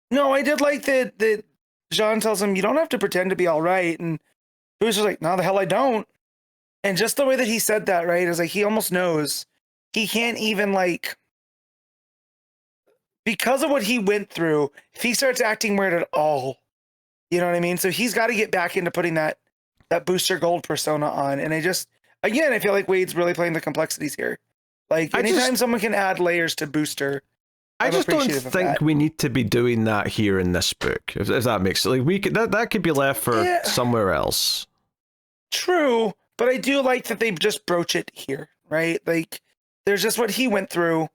that Jean tells him, you don't have to pretend to be all right. And Booster's like, no, the hell I don't. And just the way that he said that, right, is like he almost knows he can't even like, because of what he went through, if he starts acting weird at all, you know what I mean? So he's got to get back into putting that Booster Gold persona on. And I feel like Waid's really playing the complexities here. Like anytime someone can add layers to Booster, I just don't think we need to be doing that here in this book. If that makes sense, like that could be left for somewhere else. True, but I do like that they just broach it here, right? Like there's just what he went through.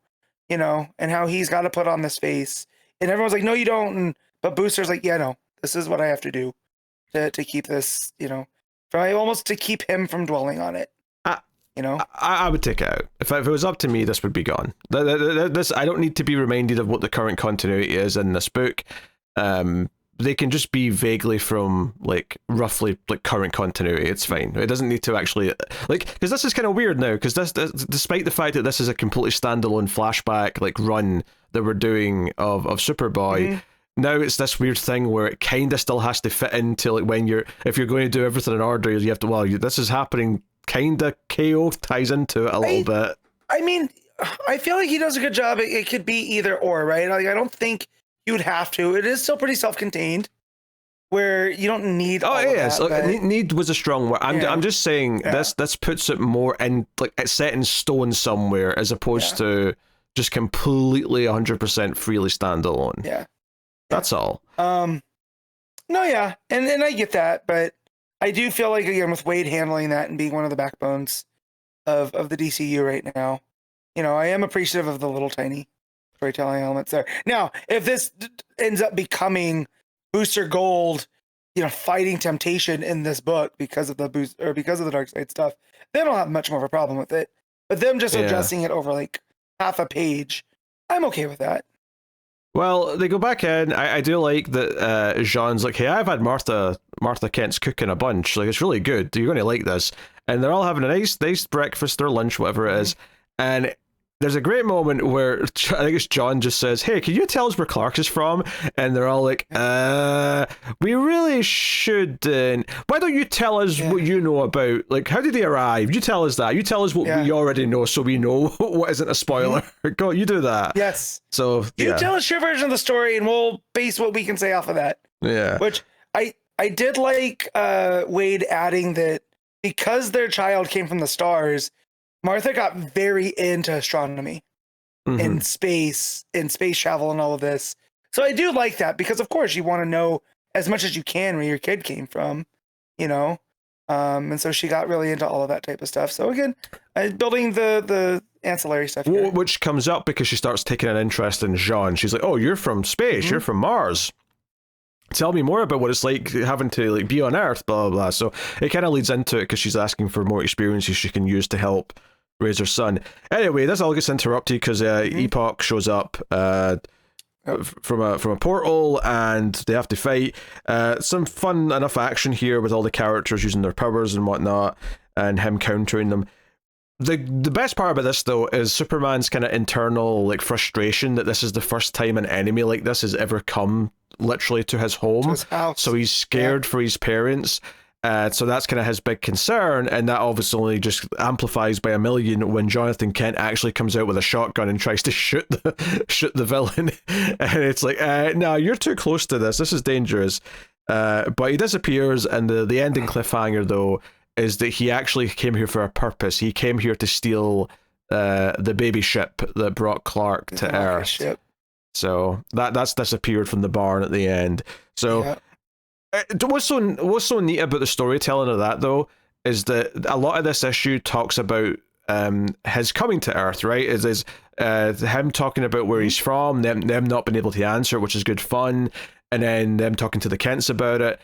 And how he's got to put on this face. And everyone's like, no, you don't. But Booster's like, yeah, no, this is what I have to do to keep this, almost to keep him from dwelling on it. I would take it out. If it was up to me, this would be gone. This I don't need to be reminded of what the current continuity is in this book. They can just be vaguely from like roughly like current continuity. It's fine. It doesn't need to actually like, because this is kind of weird now, because this despite the fact that this is a completely standalone flashback like run that we're doing of Superboy, now it's this weird thing where it kind of still has to fit into like if you're going to do everything in order, you have to, this is happening, kind of KO ties into it a little bit. I mean, I feel like he does a good job. It could be either or, right? Like I don't think you would have to. It is still pretty self-contained, where you don't need. Oh yes, need was a strong word. I'm just saying this puts it more in like it's set in stone somewhere, as opposed to just completely 100% freely standalone. Yeah, that's all. No, yeah, and I get that, but I do feel like again with Waid handling that and being one of the backbones of the DCU right now, I am appreciative of the little tiny storytelling elements there. Now, if this ends up becoming Booster Gold, fighting temptation in this book because of the Darkseid stuff, then I'll have much more of a problem with it. But them just addressing it over like half a page, I'm okay with that. Well, they go back in. I do like that Jean's like, hey, I've had Martha Kent's cooking a bunch. Like, it's really good. You're going to like this. and they're all having a nice breakfast or lunch, whatever it is, and there's a great moment where I think it's John just says, "Hey, can you tell us where Clark is from?" And they're all like, we really shouldn't. Why don't you tell us what you know about, like, how did he arrive? You tell us that. You tell us what we already know so we know what isn't a spoiler. Go, you do that. Yes. So, you tell us your version of the story and we'll base what we can say off of that. Yeah. Which I did like Waid adding that because their child came from the stars, Martha got very into astronomy and space travel and all of this. So I do like that because, of course, you want to know as much as you can where your kid came from, you know? And so she got really into all of that type of stuff. So again, building the ancillary stuff here. Which comes up because she starts taking an interest in Jean. She's like, "Oh, you're from space. You're from Mars. Tell me more about what it's like having to like be on Earth, blah, blah, blah." So it kind of leads into it because she's asking for more experiences she can use to help raise her son. Anyway, this all gets interrupted because Epoch shows up from a portal and they have to fight. Some fun enough action here with all the characters using their powers and whatnot and him countering them. The best part about this, though, is Superman's kind of internal like frustration that this is the first time an enemy like this has ever come literally to his home. To his house. So he's scared for his parents. So that's kind of his big concern, and that obviously just amplifies by a million when Jonathan Kent actually comes out with a shotgun and tries to shoot the villain. And it's like, no, you're too close to this. This is dangerous. But he disappears, and the ending cliffhanger, though, is that he actually came here for a purpose. He came here to steal the baby ship that brought Clark to Earth. Ship. So that's disappeared from the barn at the end. So. Yeah. What's so neat about the storytelling of that, though, is that a lot of this issue talks about his coming to Earth, right? Is him talking about where he's from, them not being able to answer, which is good fun, and then them talking to the Kents about it.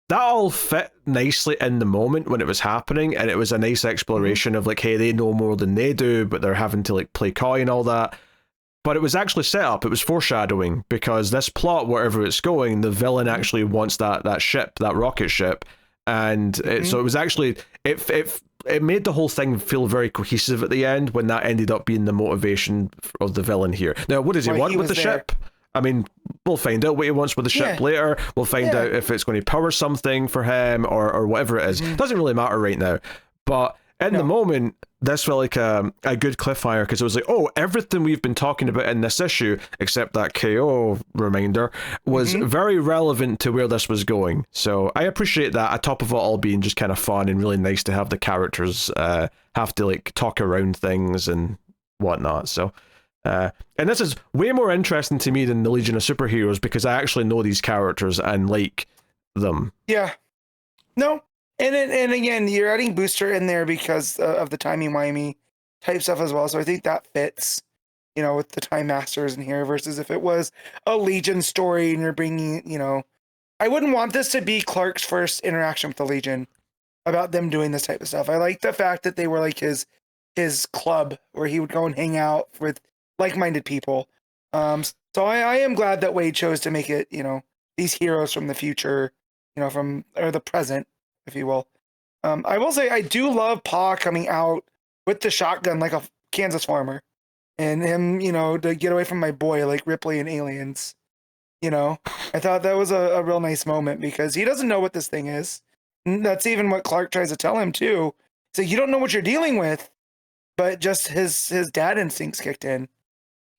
That all fit nicely in the moment when it was happening, and it was a nice exploration of like, hey, they know more than they do, but they're having to like play coy and all that. But it was actually set up, it was foreshadowing, because this plot, wherever it's going, the villain actually wants that ship, that rocket ship. And so it was actually, it made the whole thing feel very cohesive at the end when that ended up being the motivation of the villain here. Now, what does he want with the ship? I mean, we'll find out what he wants with the ship later. We'll find out if it's going to power something for him or whatever it is. It doesn't really matter right now. But in the moment, this felt like a good cliffhanger because it was like, oh, everything we've been talking about in this issue, except that KO reminder, was very relevant to where this was going. So I appreciate that, on top of it all being just kind of fun and really nice to have the characters have to like talk around things and whatnot. So, and this is way more interesting to me than the Legion of Superheroes because I actually know these characters and like them. Yeah. No. And again, you're adding Booster in there because of the timey-wimey type stuff as well. So I think that fits, you know, with the Time Masters in here versus if it was a Legion story and you're bringing, you know, I wouldn't want this to be Clark's first interaction with the Legion about them doing this type of stuff. I like the fact that they were like his club where he would go and hang out with like-minded people. So I am glad that Waid chose to make it, you know, these heroes from the future, you know, or the present, if you will. I will say I do love Pa coming out with the shotgun like a Kansas farmer and him, you know, to get away from my boy like Ripley and Aliens. You know, I thought that was a real nice moment because he doesn't know what this thing is. And that's even what Clark tries to tell him too. So you don't know what you're dealing with, but just his dad instincts kicked in,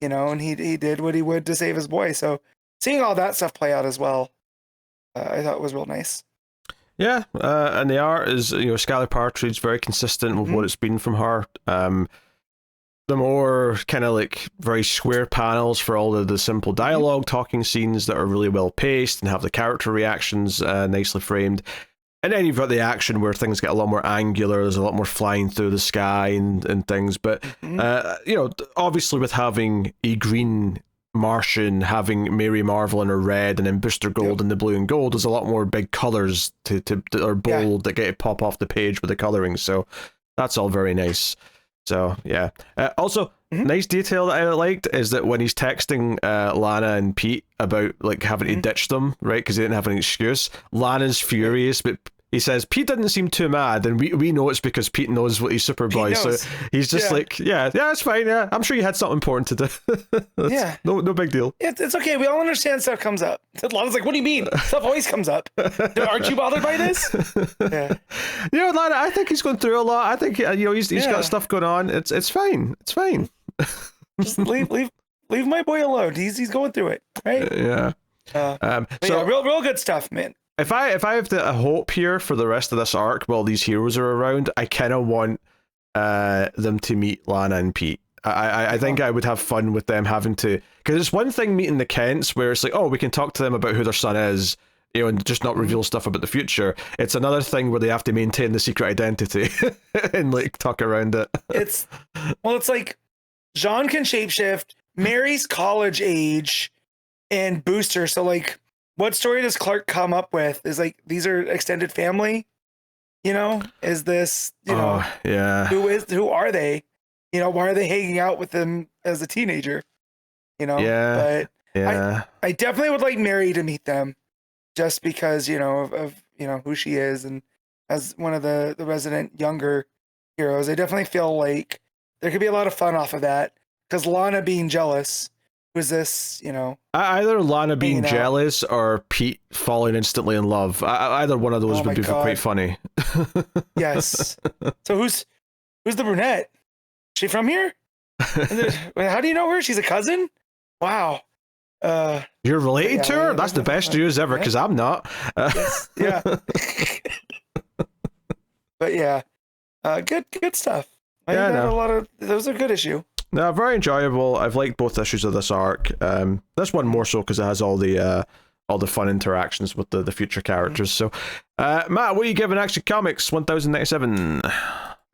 you know, and he did what he would to save his boy. So seeing all that stuff play out as well, I thought was real nice. Yeah, and the art is, you know, Skylar Patridge, very consistent with what it's been from her. The more kind of like very square panels for all the simple dialogue, talking scenes that are really well paced and have the character reactions nicely framed. And then you've got the action where things get a lot more angular, there's a lot more flying through the sky and things. But, you know, obviously with having a green Martian, having Mary Marvel in her red and then Booster Gold in the blue and gold, there's a lot more big colors that are bold that get to pop off the page with the coloring. So that's all very nice. So yeah. Also, nice detail that I liked is that when he's texting Lana and Pete about like having to ditch them, right, because they didn't have an excuse, Lana's furious, but he says Pete didn't seem too mad, and we know it's because Pete knows what he's Superboy, so he's just like, yeah, it's fine. Yeah, I'm sure you had something important to do. Yeah, no big deal. It's okay. We all understand stuff comes up. Lana's like, what do you mean? Stuff always comes up. Aren't you bothered by this? Yeah. Lana, I think he's going through a lot. I think he's got stuff going on. It's fine. It's fine. Just leave my boy alone. He's going through it, right? Yeah. So real good stuff, man. If I have a hope here for the rest of this arc while these heroes are around, I kind of want them to meet Lana and Pete. I think I would have fun with them having to, because it's one thing meeting the Kents where it's like, oh, we can talk to them about who their son is, and just not reveal stuff about the future. It's another thing where they have to maintain the secret identity and like talk around it. It's like Jean can shapeshift, Mary's college age, and Booster. So like, what story does Clark come up with? Is like, these are extended family, is this, yeah, who are they? Why are they hanging out with them as a teenager? But I definitely would like Mary to meet them, just because, of who she is, and as one of the resident younger heroes, I definitely feel like there could be a lot of fun off of that, because Lana being jealous, was this, either Lana being jealous or Pete falling instantly in love. Either one of those would be quite funny. Yes. So who's the brunette? She from here? How do you know her? She's a cousin? Wow. You're related to her? That's the best news ever, because I'm not. Yes, yeah. But yeah, good stuff. A lot of those are good issue. No, very enjoyable. I've liked both issues of this arc. This one more so because it has all the fun interactions with the future characters. So, Matt, what are you giving Action Comics 1097?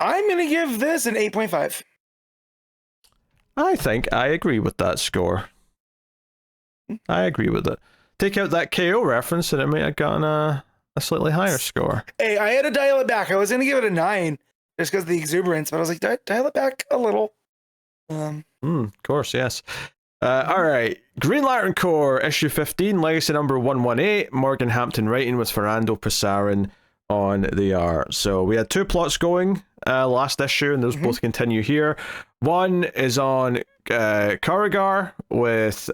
I'm gonna give this an 8.5. I think I agree with that score. I agree with it. Take out that KO reference and it might have gotten a slightly higher score. Hey, I had to dial it back. I was going to give it a 9 just because of the exuberance, but I was like, dial it back a little. Of course, yes. All right. Green Lantern Corps, issue 15, legacy number 118, Morgan Hampton writing with Fernando Passarin on the art. So we had 2 plots going last issue, and those both continue here. One is on Corrigar with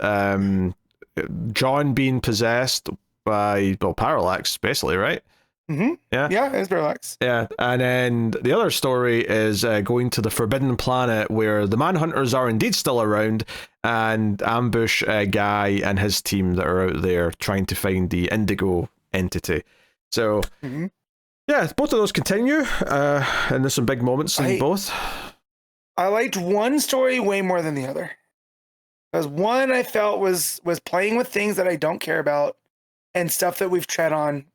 John being possessed by Parallax, basically, right? Yeah, it's Parallax. Yeah, and then the other story is going to the Forbidden Planet, where the Manhunters are indeed still around and ambush a guy and his team that are out there trying to find the Indigo entity. So, yeah, both of those continue, and there's some big moments in both. I liked one story way more than the other. Because one I felt was playing with things that I don't care about and stuff that we've tread on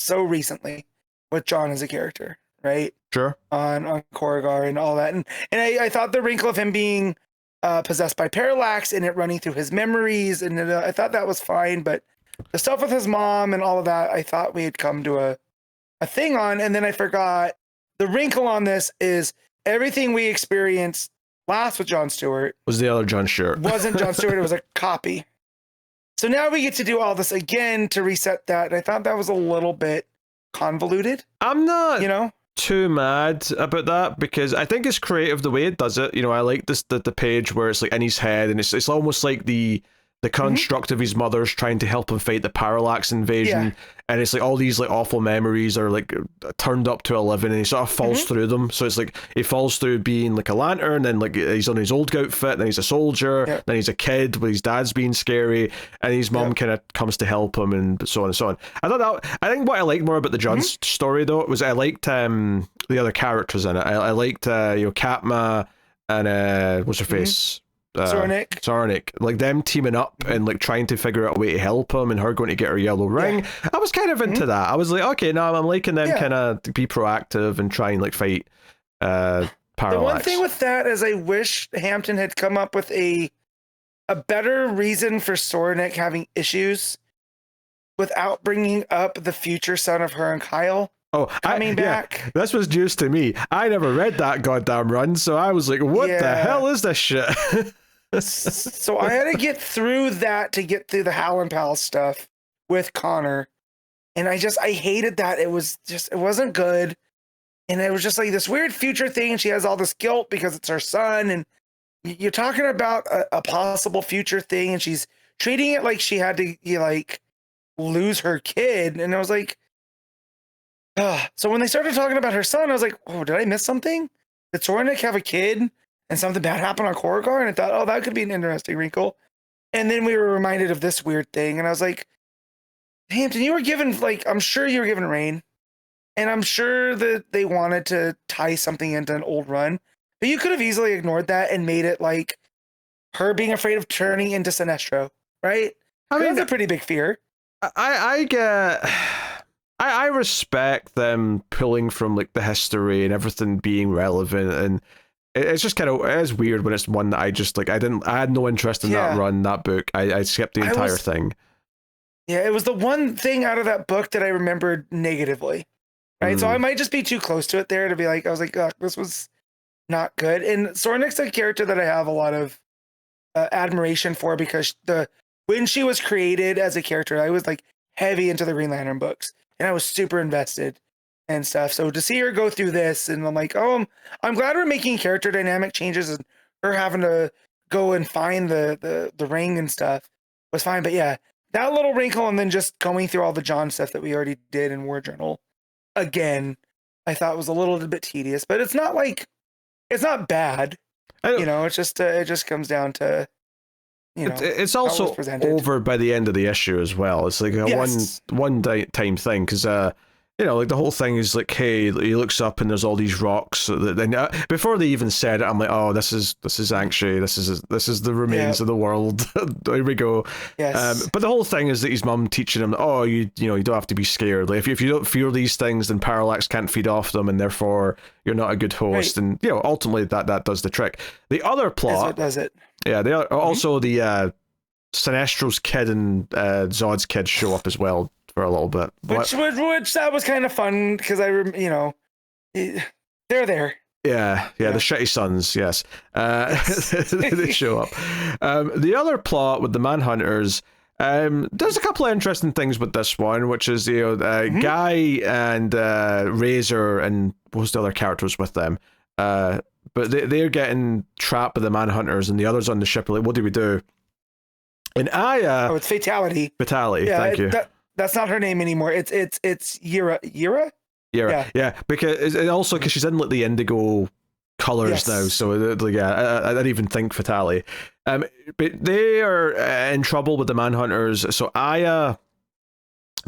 so recently with John as a character, right? Sure. On Corrigar and all that. And I thought the wrinkle of him being possessed by Parallax and it running through his memories, and I thought that was fine, but the stuff with his mom and all of that, I thought we had come to a thing on, and then I forgot the wrinkle on this is everything we experienced last with John Stewart was the other John Stewart. Wasn't John Stewart, it was a copy. So now we get to do all this again to reset that. And I thought that was a little bit convoluted. I'm not too mad about that, because I think it's creative the way it does it. I like this the page where it's like in his head, and it's almost like the construct of his mother's trying to help him fight the Parallax invasion, and it's like all these like awful memories are like turned up to 11, and he sort of falls through them. So it's like he falls through being like a lantern, then like he's on his old outfit, then he's a soldier, then he's a kid with his dad's being scary, and his mom kind of comes to help him, and so on and so on. I think what I liked more about the John story though was I liked the other characters in it. I liked Katma and what's her face. Sarnik, like them teaming up and like trying to figure out a way to help him, and her going to get her yellow ring. I was kind of into that. I was like, okay, now I'm liking them kind of be proactive and try and like fight Parallax. The one thing with that is I wish Hampton had come up with a better reason for Sarnik having issues without bringing up the future son of her and Kyle. Coming back. This was news to me. I never read that goddamn run, so I was like, what the hell is this shit? So I had to get through that to get through the Hal and Pal stuff with Connor. And I hated that. It wasn't good. And it was just like this weird future thing. And she has all this guilt because it's her son. And you're talking about a possible future thing. And she's treating it like she had to lose her kid. And I was like, so when they started talking about her son, I was like, oh, did I miss something? Did Sornik have a kid and something bad happened on Korrigar? And I thought, oh, that could be an interesting wrinkle. And then we were reminded of this weird thing. And I was like, Hampton, you were given, I'm sure you were given Rain. And I'm sure that they wanted to tie something into an old run. But you could have easily ignored that and made it like her being afraid of turning into Sinestro, right? I mean, that's a pretty big fear. I respect them pulling from like the history and everything being relevant, and it's just kind of, it's weird when it's one that I just I had no interest in that run, that book. I skipped the entire thing. Yeah, it was the one thing out of that book that I remembered negatively, right? So I might just be too close to it there to be like, I was like, this was not good. And Sornik's a character that I have a lot of admiration for, because when she was created as a character, I was like heavy into the Green Lantern books. And I was super invested and stuff. So to see her go through this, and I'm like, oh, I'm glad we're making character dynamic changes, and her having to go and find the ring and stuff was fine. But yeah, that little wrinkle, and then just going through all the John stuff that we already did in War Journal again, I thought was a little bit tedious. But it's not bad. It's just it just comes down to, it's also over by the end of the issue as well. It's like a one time thing, because like the whole thing is like, hey, he looks up and there's all these rocks. And before they even said it, I'm like, oh, this is Angshi. This is the remains of the world. There we go. Yes. But the whole thing is that his mum teaching him, oh, you don't have to be scared. Like if you don't fear these things, then Parallax can't feed off them, and therefore you're not a good host. Right. And ultimately that does the trick. The other plot does it. Yeah, they are also the Sinestro's kid and Zod's kid show up as well for a little bit. Which that was kind of fun, because they're there. Yeah, the shitty sons, yes. They show up. The other plot with the Manhunters, there's a couple of interesting things with this one, which is Guy and Razor, and what was the other characters with them? But they're getting trapped by the Manhunters, and the others on the ship are like, what do we do? And Aya... Oh, it's Fatality. Fatality, thank you. That's not her name anymore. It's Yira. Yira? Yeah, because she's in like the indigo colors now, so I didn't even think Fatality. But they are in trouble with the Manhunters, so Aya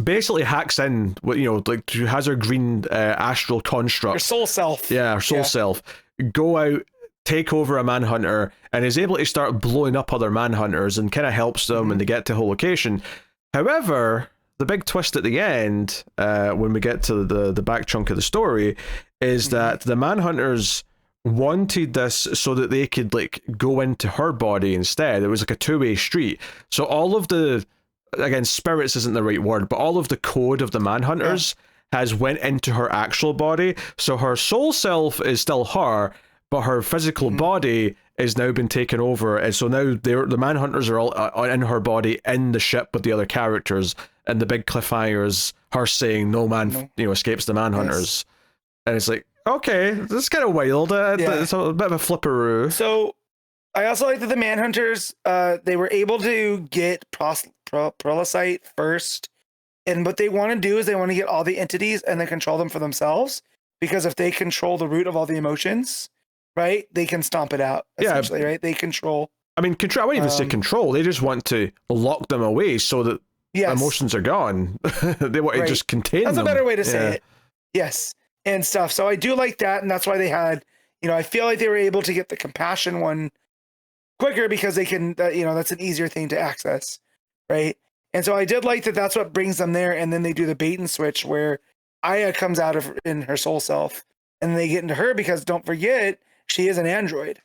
basically hacks in, she has her green astral construct. Her soul self. Yeah, her soul self. Go out, take over a Manhunter, and is able to start blowing up other Manhunters, and kind of helps them when they get to her location. However, the big twist at the end, when we get to the back chunk of the story, is that the Manhunters wanted this so that they could go into her body instead. It was like a two-way street. So all of the, again, spirits isn't the right word, but all of the code of the Manhunters has went into her actual body. So her soul self is still her, but her physical body is now been taken over. And so now the Manhunters are all in her body in the ship with the other characters. And the big cliffhanger is her saying, no man escapes the Manhunters. Yes. And it's like, okay, this is kind of wild. It's a bit of a flipperoo. So I also like that the Manhunters, they were able to get Prolicite first. And what they want to do is they want to get all the entities and then control them for themselves. Because if they control the root of all the emotions, right, they can stomp it out, essentially, right? They control. I mean, control. I wouldn't even say control. They just want to lock them away so that emotions are gone. They want to just contain them. That's a better way to say it. Yes. And stuff. So I do like that. And that's why they had, I feel like they were able to get the compassion one quicker, because they can, that's an easier thing to access. Right. And so I did like that. That's what brings them there. And then they do the bait and switch where Aya comes out of in her soul self, and they get into her, because don't forget, she is an android,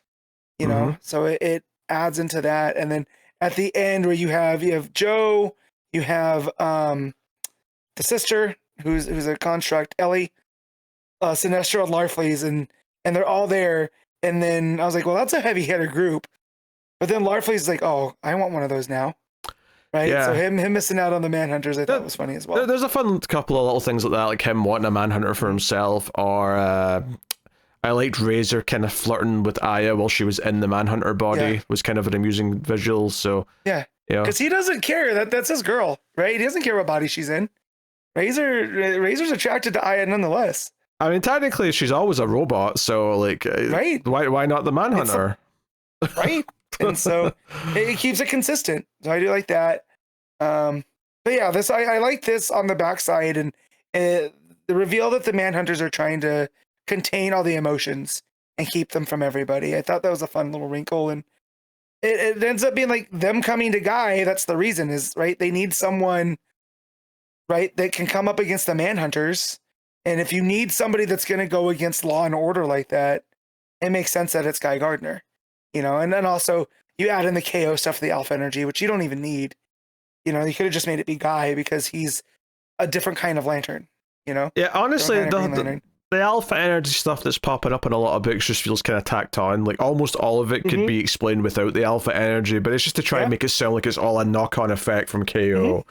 so it adds into that. And then at the end, where you have Joe, you have the sister who's a construct, Ellie, Sinestro, and Larfleeze, and they're all there. And then I was like, well, that's a heavy hitter group. But then Larfleeze is like, oh, I want one of those now. right? Yeah. So him missing out on the Manhunters, I thought was funny as well. There's a fun couple of little things like that, like him wanting a Manhunter for himself, or I liked Razor kind of flirting with Aya while she was in the Manhunter body. Was kind of an amusing visual. So yeah, you know, because he doesn't care that's his girl, right? He doesn't care what body she's in. Razor's attracted to Aya nonetheless. I mean, technically, she's always a robot, so like, right? Why not the Manhunter? Right, and so it keeps it consistent. So I do like that. But yeah, I like this on the backside, and the reveal that the Manhunters are trying to contain all the emotions and keep them from everybody. I thought that was a fun little wrinkle, and it ends up being like them coming to Guy. That's the reason, is right. They need someone, right, that can come up against the Manhunters. And if you need somebody that's going to go against law and order like that, it makes sense that it's Guy Gardner, you know. And then also you add in the KO stuff for the Alpha Energy, which you don't even need. You know, you could have just made it be Guy because he's a different kind of lantern, you know. Yeah, honestly, the Alpha Energy stuff that's popping up in a lot of books just feels kind of tacked on. Like almost all of it could be explained without the Alpha Energy, but it's just to try and make it sound like it's all a knock-on effect from KO.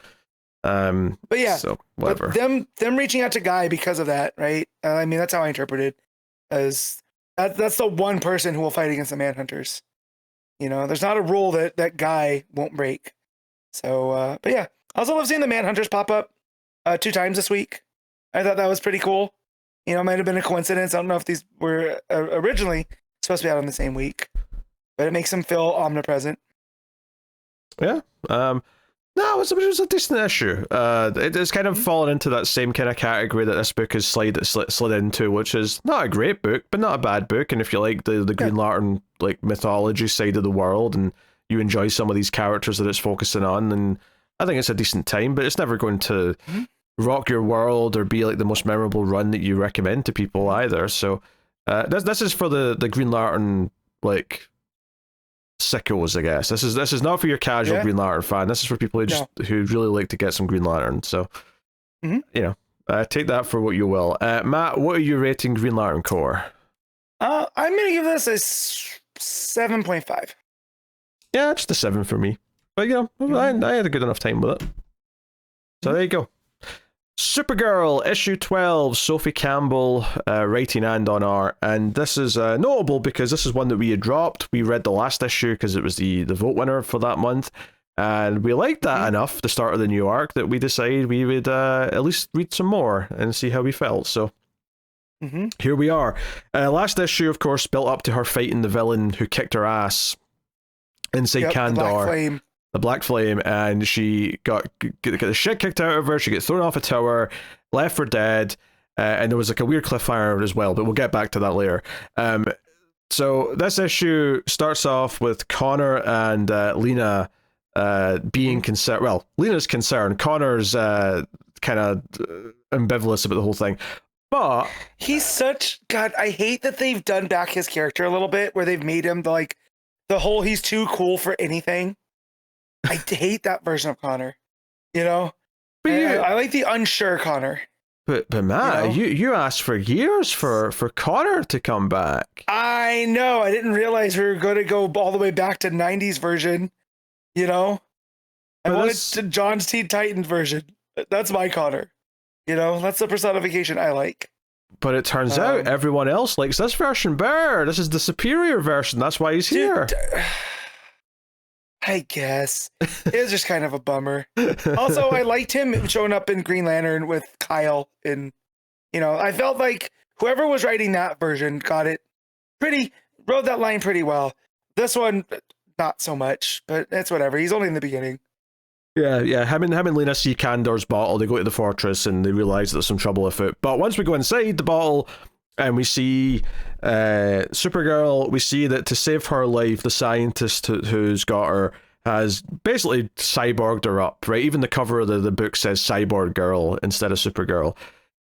But yeah, so whatever. But them reaching out to Guy because of that, right? I mean, that's how I interpret it, as that's the one person who will fight against the Manhunters. You know, there's not a rule that Guy won't break. So, but yeah, I also love seeing the Manhunters pop up 2 times this week. I thought that was pretty cool. You know, it might have been a coincidence. I don't know if these were originally supposed to be out on the same week, but it makes them feel omnipresent. Yeah. No, it was a decent issue. It's kind of fallen into that same kind of category that this book has slid into, which is not a great book, but not a bad book. And if you like the Green Lantern like mythology side of the world, and you enjoy some of these characters that it's focusing on, then I think it's a decent time. But it's never going to rock your world or be like the most memorable run that you recommend to people either. So this is for the Green Lantern like sickos, I guess. This is not for your casual Green Lantern fan. This is for people who really like to get some Green Lantern. So you know, take that for what you will. Matt, what are you rating Green Lantern Corps? I'm gonna give this a 7.5. Yeah, just a 7 for me. But you know, I had a good enough time with it. So there you go. Supergirl, issue 12, Sophie Campbell writing and on art. And this is notable because this is one that we had dropped. We read the last issue because it was the vote winner for that month. And we liked that enough, the start of the new arc, that we decided we would at least read some more and see how we felt. So here we are. Last issue, of course, built up to her fighting the villain who kicked her ass inside Kandor. The Black Flame, and she got the shit kicked out of her. She gets thrown off a tower, left for dead, and there was like a weird cliffhanger as well, but we'll get back to that later. So this issue starts off with Connor and Lena being concerned. Well, Lena's concerned. Connor's kind of ambivalent about the whole thing. But he's such... God, I hate that they've done back his character a little bit, where they've made him the whole he's too cool for anything. I hate that version of Connor, you know. But I like the unsure Connor. But Matt, you asked for years for Connor to come back. I know. I didn't realize we were going to go all the way back to 90s version. You know, I wanted to John's Teen Titans version. That's my Connor. You know, that's the personification I like. But it turns out everyone else likes this version better. This is the superior version. That's why he's here. I guess it was just kind of a bummer. Also, I liked him showing up in Green Lantern with Kyle, and you know, I felt like whoever was writing that version wrote that line pretty well. This one, not so much, but it's whatever. He's only in the beginning. Yeah. Him and Lena see Kandor's bottle. They go to the fortress and they realize there's some trouble afoot. But once we go inside the bottle and we see Supergirl, we see that to save her life, the scientist who's got her has basically cyborged her up, right? Even the cover of the book says Cyborg Girl instead of Supergirl.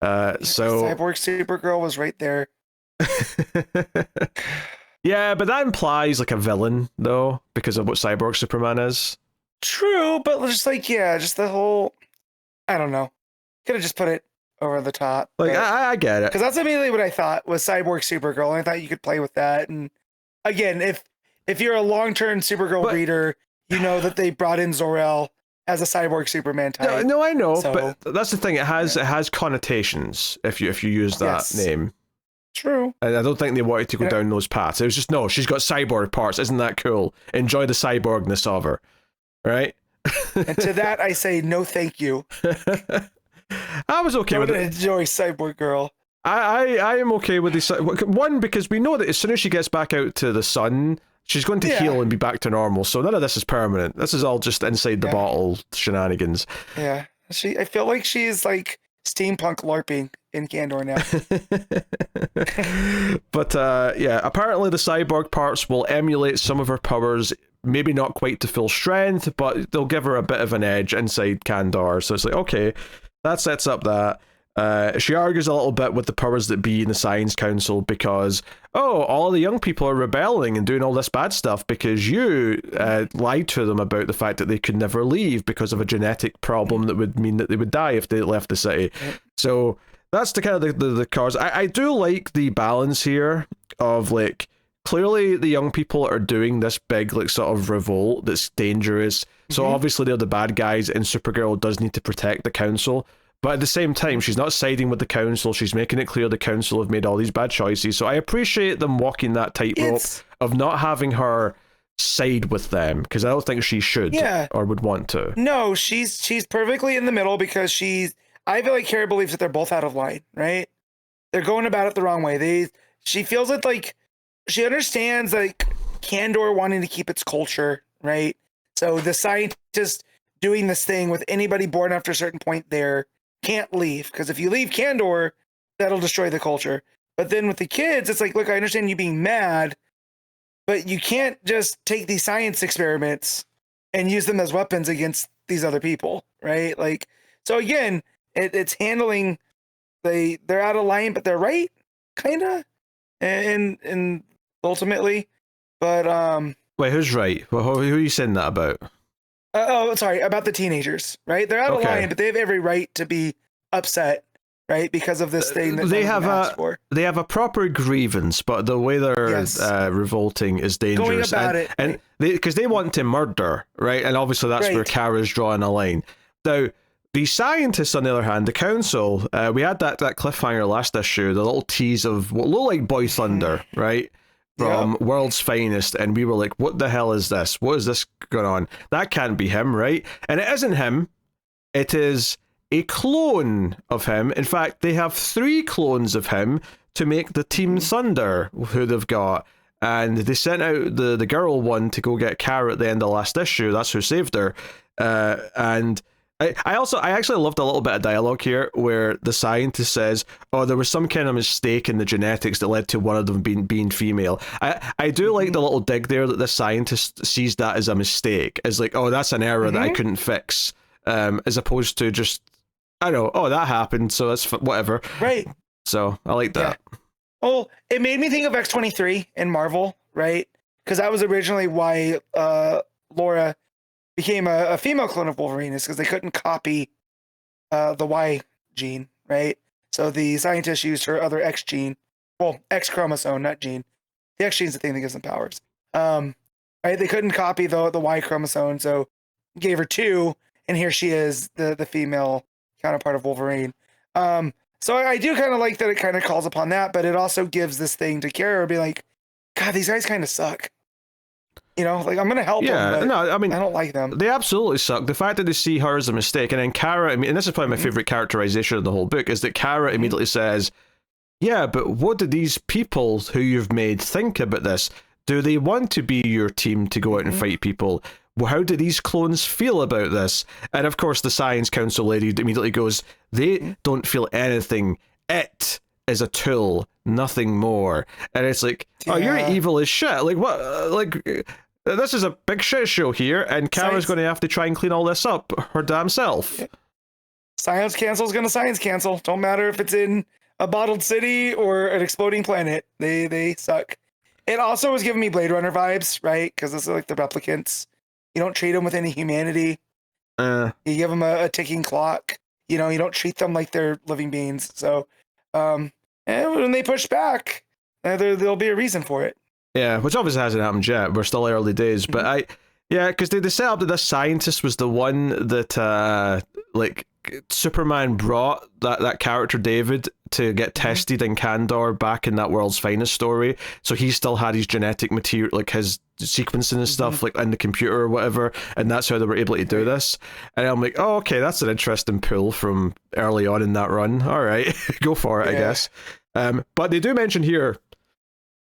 So Cyborg Supergirl was right there. Yeah, but that implies like a villain, though, because of what Cyborg Superman is. True, but just just the whole... I don't know. Could have just put it over the top. Like, I get it. Because that's immediately what I thought was Cyborg Supergirl, and I thought you could play with that. And again, if you're a long-term Supergirl reader, you know that they brought in Zor-El as a cyborg Superman type. No, I know, So, but that's the thing. It has connotations if you use that name. True. And I don't think they wanted to go down those paths. It was just, no, she's got cyborg parts. Isn't that cool? Enjoy the cyborgness of her, right? And to that, I say no, thank you. I was okay with it. Enjoy Cyborg Girl. I am okay with this. One, because we know that as soon as she gets back out to the sun, she's going to heal and be back to normal. So none of this is permanent. This is all just inside the bottle shenanigans. Yeah. I feel like she's like steampunk LARPing in Kandor now. But apparently the cyborg parts will emulate some of her powers, maybe not quite to full strength, but they'll give her a bit of an edge inside Kandor. So it's like, okay, that sets up that. She argues a little bit with the powers that be in the Science Council because, all the young people are rebelling and doing all this bad stuff because you lied to them about the fact that they could never leave because of a genetic problem that would mean that they would die if they left the city. So that's the kind of the cause. I do like the balance here of like, clearly the young people are doing this big like sort of revolt that's dangerous. So obviously they're the bad guys and Supergirl does need to protect the council. But at the same time, she's not siding with the council. She's making it clear the council have made all these bad choices. So I appreciate them walking that tightrope of not having her side with them, because I don't think she should or would want to. No, she's perfectly in the middle because I feel like Kara believes that they're both out of line, right? They're going about it the wrong way. She feels it like she understands like Kandor wanting to keep its culture, right? So the scientist doing this thing with anybody born after a certain point there can't leave, because if you leave Kandor, that'll destroy the culture. But then with the kids, it's like, look, I understand you being mad, but you can't just take these science experiments and use them as weapons against these other people, right? Like, so again, it's handling they're out of line, but they're right, kind of, and ultimately, but wait, who's right? Who are you saying that about? Sorry, about the teenagers, right? They're out of line, but they have every right to be upset, right? Because of this thing that they have they have a proper grievance, but the way they're revolting is dangerous. Going about and because they want to murder, right? And obviously that's where Kara's drawing a line. Now, the scientists, on the other hand, the council, we had that cliffhanger last issue, the little tease of what looked like Boy Thunder, right? From World's Finest, and we were like, what the hell is this? What is this going on? That can't be him, right? And it isn't him. It is a clone of him. In fact, they have 3 clones of him to make the Team Thunder, who they've got. And they sent out the girl one to go get Kara at the end of last issue. That's who saved her. And I actually loved a little bit of dialogue here where the scientist says, there was some kind of mistake in the genetics that led to one of them being female. I do like the little dig there that the scientist sees that as a mistake, as like, that's an error that I couldn't fix, as opposed to just, I don't know, that happened, so that's whatever. Right. So I like that. Yeah. Oh, it made me think of X-23 in Marvel, right? Because that was originally why Laura became a female clone of Wolverine, is because they couldn't copy the Y gene, right? So the scientists used her other X gene, X chromosome, not gene. The X gene is the thing that gives them powers. Right? They couldn't copy the Y chromosome, so gave her 2, and here she is, the female counterpart of Wolverine. So I do kind of like that it kind of calls upon that, but it also gives this thing to Kara, be like, God, these guys kind of suck. You know, like, I'm going to help them, but no, I mean, I don't like them. They absolutely suck. The fact that they see her as a mistake, and then Kara, and this is probably my favorite characterization of the whole book, is that Kara immediately says, yeah, but what do these people who you've made think about this? Do they want to be your team to go out and fight people? How do these clones feel about this? And of course, the Science Council lady immediately goes, they don't feel anything. It is a tool, nothing more. And it's like, you're evil as shit. Like, what? This is a big shit show here, and Kara's going to have to try and clean all this up her damn self. Yeah. Science Council is going to science cancel. Don't matter if it's in a bottled city or an exploding planet. They suck. It also was giving me Blade Runner vibes, right? Because this is like the replicants. You don't treat them with any humanity. You give them a ticking clock. You know, you don't treat them like they're living beings. So, and when they push back, there'll be a reason for it. Yeah, which obviously hasn't happened yet. We're still early days, but Yeah, because they set up that this scientist was the one that like Superman brought that character David to get tested in Kandor back in that World's Finest story. So he still had his genetic material, like his sequencing and stuff, like in the computer or whatever, and that's how they were able to do this. And I'm like, oh, okay, that's an interesting pull from early on in that run. All right, go for it, I guess. But they do mention here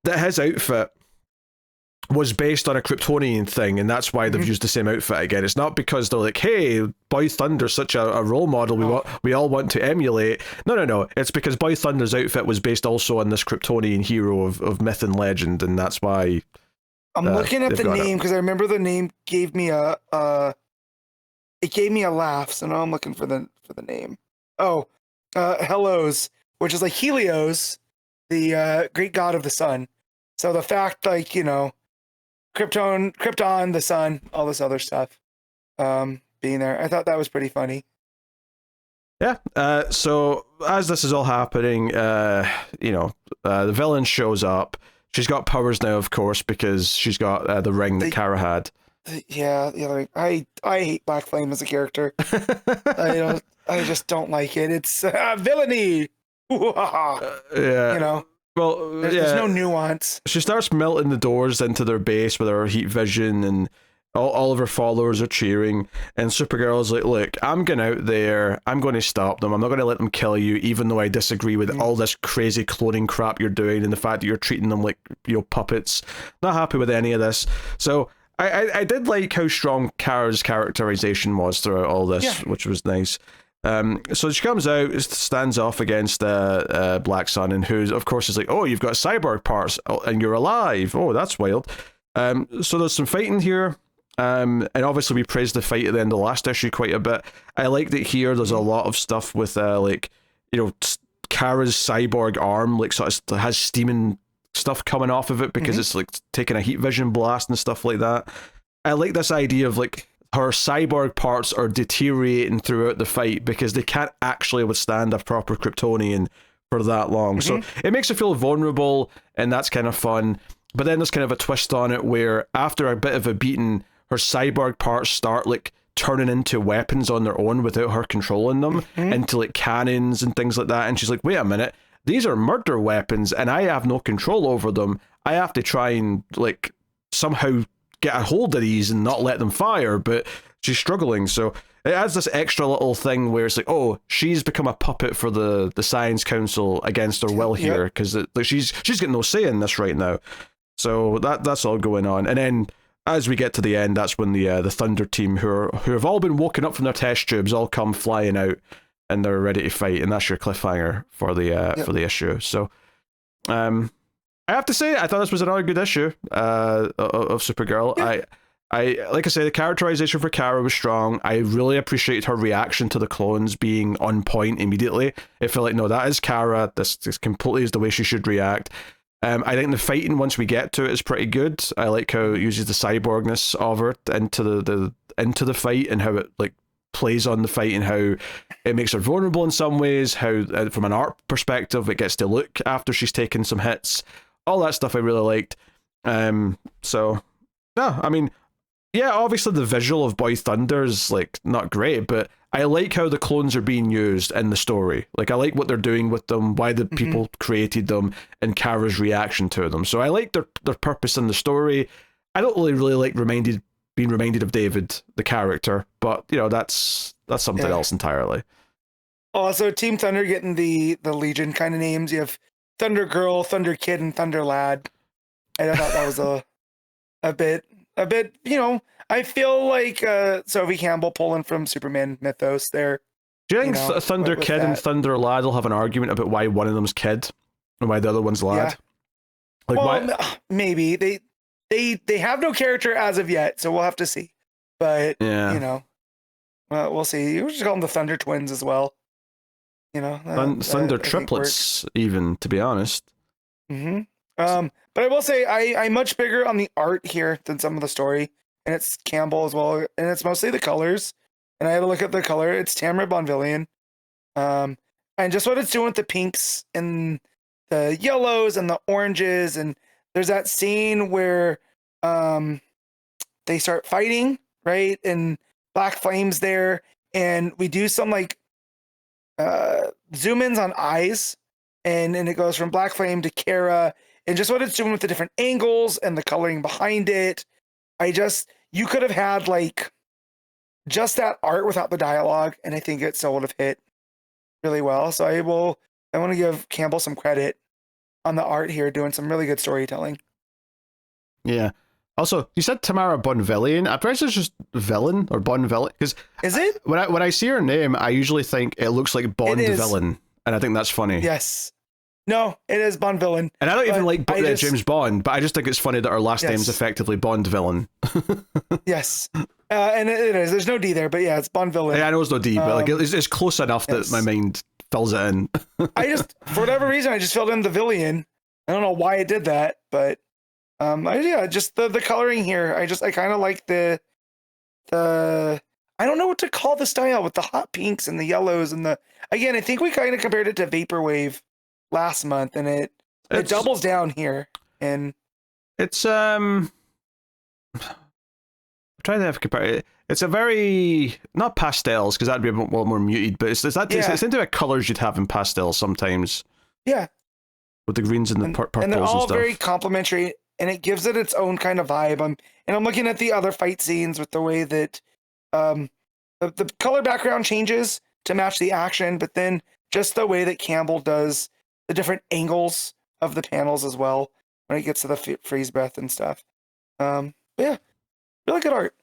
that his outfit was based on a Kryptonian thing, and that's why they've used the same outfit again. It's not because they're like, hey, Boy Thunder's such a role model we all want to emulate. No. It's because Boy Thunder's outfit was based also on this Kryptonian hero of myth and legend, and that's why. I'm looking at the name because I remember the name gave me a laugh, so now I'm looking for the name. Oh, Hellos, which is like Helios, the Greek god of the sun. So the fact, like, you know, Krypton, the sun, all this other stuff, being there, I thought that was pretty funny. Yeah. So as this is all happening, the villain shows up. She's got powers now, of course, because she's got the ring that Kara had. Yeah. Like, I hate Black Flame as a character. I just don't like it. It's villainy. Yeah. You know. Well, there's no nuance. She starts melting the doors into their base with her heat vision, and all of her followers are cheering. And Supergirl's like, look, I'm going out there. I'm going to stop them. I'm not going to let them kill you, even though I disagree with all this crazy cloning crap you're doing and the fact that you're treating them like, you know, puppets. Not happy with any of this. So I did like how strong Kara's characterization was throughout all this, which was nice. So she comes out, stands off against Black Sun, and who, of course, is like, oh, you've got cyborg parts, and you're alive. Oh, that's wild. So there's some fighting here, and obviously we praised the fight at the end of the last issue quite a bit. I like that here there's a lot of stuff with, like, you know, Kara's cyborg arm, like, sort of has steaming stuff coming off of it because it's, like, taking a heat vision blast and stuff like that. I like this idea of, like, her cyborg parts are deteriorating throughout the fight because they can't actually withstand a proper Kryptonian for that long. So it makes her feel vulnerable, and that's kind of fun. But then there's kind of a twist on it where after a bit of a beating, her cyborg parts start like turning into weapons on their own without her controlling them, into like cannons and things like that. And she's like, wait a minute, these are murder weapons and I have no control over them. I have to try and like somehow get a hold of these and not let them fire, but she's struggling. So it adds this extra little thing where it's like, oh, she's become a puppet for the Science Council against her will here, because like she's getting no say in this right now. So that's all going on. And then as we get to the end, that's when the Thunder team, who have all been woken up from their test tubes, all come flying out and they're ready to fight, and that's your cliffhanger for the issue. So I have to say, I thought this was another good issue of Supergirl. Yeah. I like I say, the characterization for Kara was strong. I really appreciated her reaction to the clones being on point immediately. It felt like, no, that is Kara. This completely is the way she should react. I think the fighting, once we get to it, is pretty good. I like how it uses the cyborgness of her into the fight, and how it like plays on the fight, and how it makes her vulnerable in some ways. How from an art perspective, it gets to look after she's taken some hits. All that stuff I really liked. So no, I mean, yeah, obviously the visual of Boy Thunder is like not great, but I like how the clones are being used in the story. Like I like what they're doing with them, why the people created them, and Kara's reaction to them. So I like their purpose in the story. I don't really like being reminded of David, the character, but you know, that's something else entirely. Also, Team Thunder getting the Legion kind of names. You have Thunder Girl, Thunder Kid, and Thunder Lad. And I thought that was a bit, you know, I feel like Sophie Campbell pulling from Superman mythos there. Do you think Thunder Kid and Thunder Lad will have an argument about why one of them's kid and why the other one's lad? Yeah. Like, well, maybe they have no character as of yet, so we'll have to see. But you know, we'll see. You just call them the Thunder Twins as well. You know, Thunder triplets, even, to be honest. But I will say I'm much bigger on the art here than some of the story, and it's Campbell as well, and it's mostly the colors. And I had a look at the color; it's Tamara Bonvillian, and just what it's doing with the pinks and the yellows and the oranges. And there's that scene where the they start fighting, right? And Black Flame's there, and we do some like zoom ins on eyes, and it goes from Black Flame to Kara, and just what it's doing with the different angles and the coloring behind it. You could have had like just that art without the dialogue, and I think it still would have hit really well. So I want to give Campbell some credit on the art here, doing some really good storytelling. Yeah. Also, you said Tamara Bonvillian. I guess it's just villain or Bonvillian. Because is it? When I see her name, I usually think it looks like Bond villain, and I think that's funny. Yes. No, it is Bond villain. And I don't even like James Bond, but I just think it's funny that our last name's effectively Bond villain. Yes. And it is. There's no D there, but yeah, it's Bond villain. Yeah, I know there's no D, but like it's close enough that my mind fills it in. For whatever reason, I just filled in the villain. I don't know why it did that, but just the coloring here. I kind of like the I don't know what to call the style with the hot pinks and the yellows and again, I think we kind of compared it to Vaporwave last month, and it doubles down here. And it's I'm trying to compare it. It's a very, not pastels, because that'd be a bit more muted, but it's into the colors you'd have in pastels sometimes. Yeah. With the greens and the purples and they're all stuff. Very complementary, and it gives it its own kind of vibe. I'm looking at the other fight scenes with the way that the color background changes to match the action, but then just the way that Campbell does the different angles of the panels as well when it gets to the freeze breath and stuff. But yeah, really good art.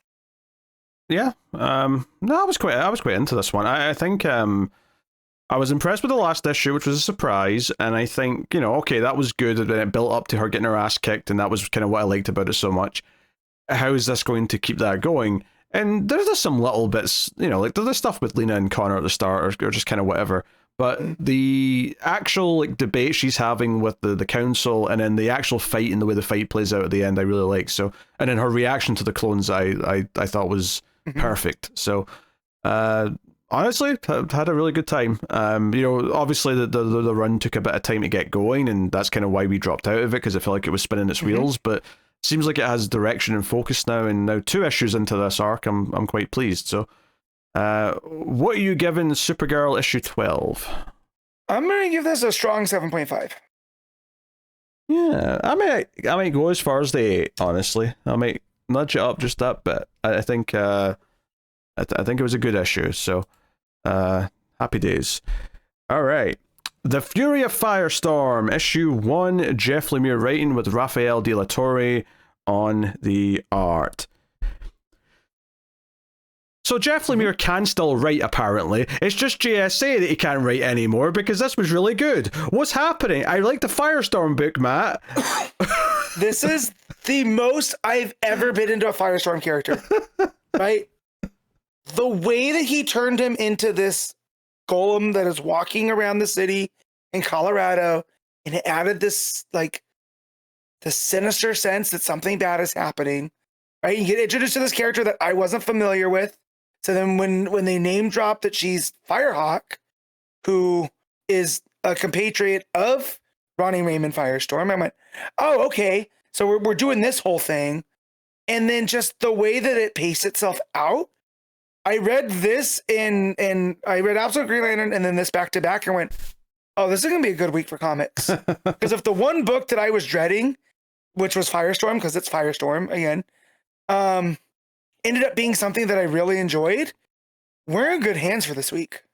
Yeah. No, I was quite into this one. I think I was impressed with the last issue, which was a surprise, and I think, okay, that was good, and it built up to her getting her ass kicked, and that was kind of what I liked about it so much. How is this going to keep that going? And there's just some little bits, like there's stuff with Lena and Connor at the start, or just kind of whatever. But the actual debate she's having with the council, and then the actual fight and the way the fight plays out at the end, I really like. So, and then her reaction to the clones, I thought was perfect. So, honestly, had a really good time. Obviously the run took a bit of time to get going, and that's kind of why we dropped out of it, because I felt like it was spinning its wheels. But seems like it has direction and focus now, and now 2 issues into this arc, I'm quite pleased. So. What are you giving Supergirl issue 12? I'm going to give this a strong 7.5. Yeah, I might go as far as the 8, honestly. I might nudge it up just that bit. I think I think it was a good issue, so happy days. All right. The Fury of Firestorm, issue 1, Jeff Lemire writing with Rafael de Latorre on the art. So Jeff Lemire can still write, apparently. It's just JSA that he can't write anymore, because this was really good. What's happening? I like the Firestorm book, Matt. This is the most I've ever been into a Firestorm character. Right? The way that he turned him into this golem that is walking around the city in Colorado, and it added this, the sinister sense that something bad is happening. Right? You get introduced to this character that I wasn't familiar with. So then when they name drop that she's Firehawk, who is a compatriot of Ronnie Raymond Firestorm, I went, oh, okay. So we're doing this whole thing. And then just the way that it paced itself out, I read this and I read Absolute Green Lantern and then this back to back and went, oh, this is going to be a good week for comics. Because if the one book that I was dreading, which was Firestorm, because it's Firestorm again, ended up being something that I really enjoyed, we're in good hands for this week.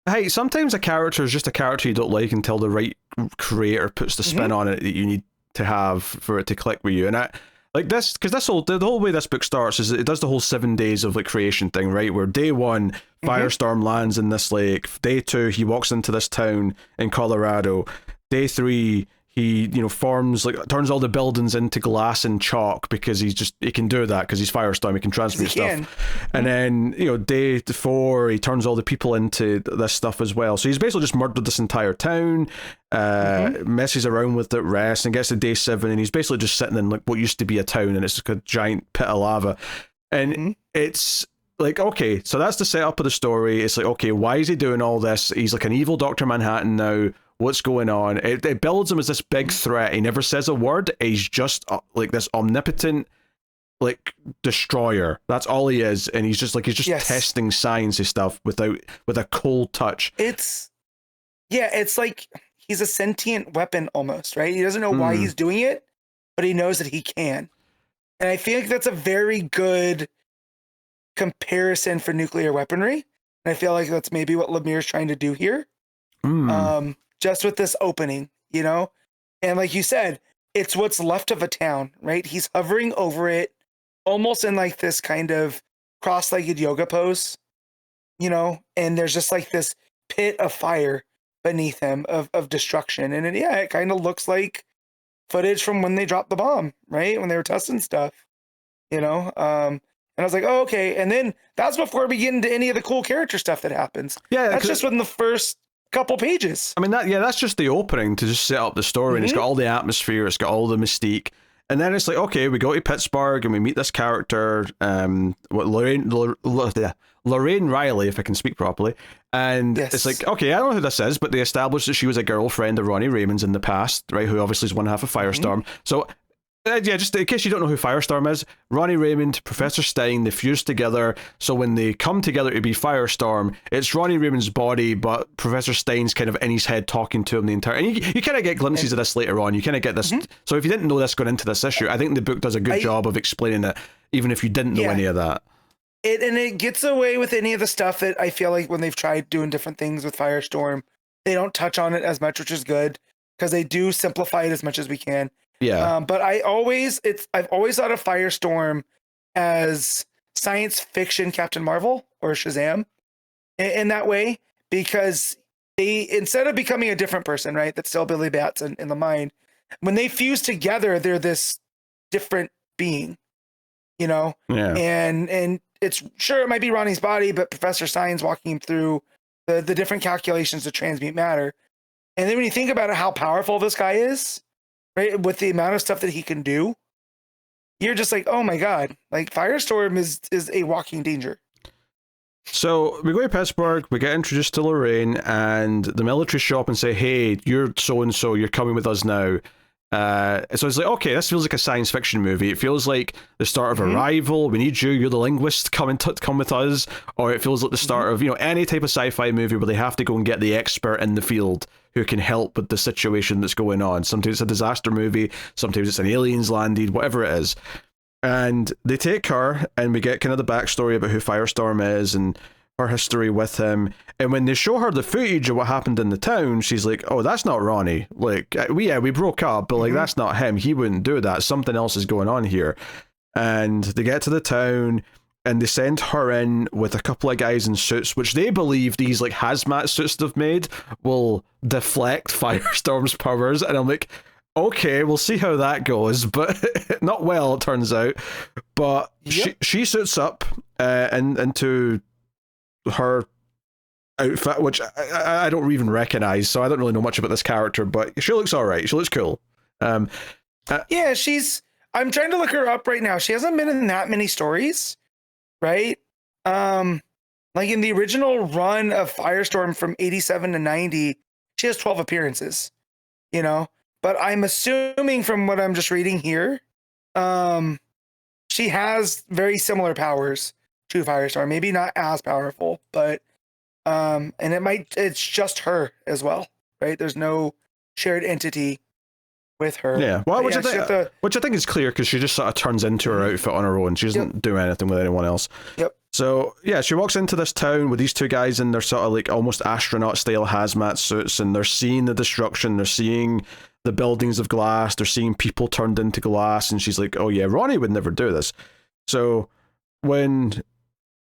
Hey, sometimes a character is just a character you don't like until the right creator puts the spin on it that you need to have for it to click with you. And I like this, because the whole way this book starts is it does the whole 7 days of creation thing, right? Where day 1, Firestorm lands in this lake. Day 2, he walks into this town in Colorado. Day 3, he turns all the buildings into glass and chalk, because he can do that because he's Firestorm, he can transmute stuff. And then day 4, he turns all the people into this stuff as well. So he's basically just murdered this entire town, messes around with it, rests, and gets to day 7, and he's basically just sitting in what used to be a town, and it's like a giant pit of lava. And it's like, okay, so that's the setup of the story. It's like, okay, why is he doing all this? He's like an evil Dr. Manhattan now. What's going on? It builds him as this big threat. He never says a word. He's just like this omnipotent like destroyer. That's all he is, and he's just testing science and stuff with a cold touch. It's like he's a sentient weapon almost, right? He doesn't know why he's doing it, but he knows that he can. And I feel like that's a very good comparison for nuclear weaponry. And I feel like that's maybe what Lemire is trying to do here. Just with this opening, you know? And like you said, it's what's left of a town, right? He's hovering over it, almost in like this kind of cross-legged yoga pose, you know? And there's just like this pit of fire beneath him of destruction. And it kind of looks like footage from when they dropped the bomb, right? When they were testing stuff, you know? And I was like, oh, okay. And then that's before we get into any of the cool character stuff that happens. Yeah. That's just within the first couple pages. I mean, that's just the opening to just set up the story. And it's got all the atmosphere, it's got all the mystique. And then it's like, okay, we go to Pittsburgh and we meet this character, Lorraine Riley, if I can speak properly. And it's like, okay, I don't know who this is, but they established that she was a girlfriend of Ronnie Raymond's in the past, right? Who obviously is one half of Firestorm. So, just in case you don't know who Firestorm is, Ronnie Raymond, Professor Stein, they fuse together. So when they come together to be Firestorm, it's Ronnie Raymond's body, but Professor Stein's kind of in his head talking to him the entire. And you kind of get glimpses of this later on. You kind of get this. So if you didn't know this going into this issue, I think the book does a good job of explaining it, even if you didn't know any of that. It gets away with any of the stuff that I feel like when they've tried doing different things with Firestorm, they don't touch on it as much, which is good because they do simplify it as much as we can. Yeah. But I've always thought of Firestorm as science fiction Captain Marvel or Shazam in that way, because they, instead of becoming a different person, right, that's still Billy Bats in the mind, when they fuse together, they're this different being, you know? Yeah. And it's sure it might be Ronnie's body, but Professor Stein's walking him through the different calculations to transmute matter. And then when you think about it, how powerful this guy is, right, with the amount of stuff that he can do, you're just like, oh my god, like Firestorm is a walking danger. So we go to Pittsburgh, we get introduced to Lorraine, and the military show up and say, hey, you're so and so, you're coming with us now. So it's like, okay, this feels like a science fiction movie. It feels like the start of Arrival. We need you. You're the linguist. Come with us. Or it feels like the start of any type of sci-fi movie where they have to go and get the expert in the field who can help with the situation that's going on. Sometimes it's a disaster movie. Sometimes it's an aliens landed. Whatever it is. And they take her, and we get kind of the backstory about who Firestorm is and her history with him. And when they show her the footage of what happened in the town, she's like, oh, that's not Ronnie. Like, we broke up, but like, that's not him. He wouldn't do that. Something else is going on here. And they get to the town, and they send her in with a couple of guys in suits, which they believe these like hazmat suits they've made will deflect Firestorm's powers. And I'm like, okay, we'll see how that goes, but not well, it turns out. But she suits up into her outfit, which I don't even recognize, so I don't really know much about this character, but she looks all right. She looks cool. I'm trying to look her up right now. She hasn't been in that many stories, right? Like in the original run of Firestorm from 87 to 90, she has 12 appearances, you know? But I'm assuming from what I'm just reading here, she has very similar powers to Firestorm. Maybe not as powerful, but and it's just her as well, right? There's no shared entity with her. Yeah, well, which I think is clear because she just sort of turns into her outfit on her own. She doesn't do anything with anyone else. Yep. So yeah, she walks into this town with these two guys in their sort of like almost astronaut style hazmat suits, and they're seeing the destruction. They're seeing the buildings of glass. They're seeing people turned into glass, and she's like, "Oh yeah, Ronnie would never do this." So when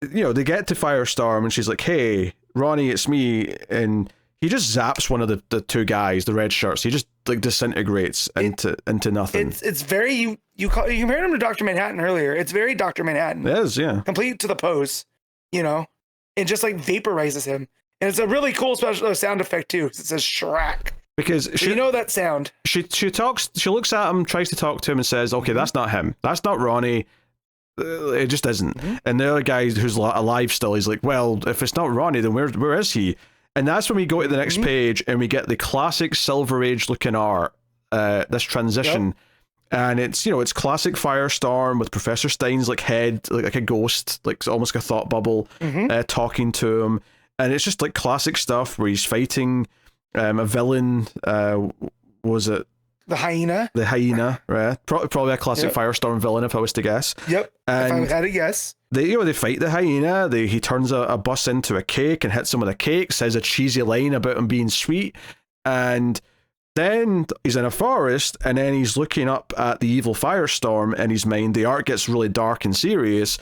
they get to Firestorm, and she's like, "Hey, Ronnie, it's me," and he just zaps one of the two guys, the red shirts. He just like disintegrates into nothing. It's very you compared him to Dr. Manhattan earlier. It's very Dr. Manhattan. It is, yeah. Complete to the pose, and just like vaporizes him. And it's a really cool special sound effect too. It says Shrek. Because you know that sound. She looks at him, tries to talk to him, and says, "Okay, that's not him. That's not Ronnie. It just isn't." And the other guy who's alive still, he's like, "Well, if it's not Ronnie, then where is he?" And that's when we go to the next page, and we get the classic Silver Age looking art. This transition, And it's, you know, it's classic Firestorm with Professor Stein's like head, like a ghost, like almost like a thought bubble, talking to him. And it's just like classic stuff where he's fighting a villain. Was it the hyena? The hyena, right? Probably a classic Firestorm villain, if I was to guess. Yep. And if I had to guess. They fight the hyena. He turns a bus into a cake and hits him with a cake. Says a cheesy line about him being sweet, and then he's in a forest, and then he's looking up at the evil Firestorm in his mind. The art gets really dark and serious.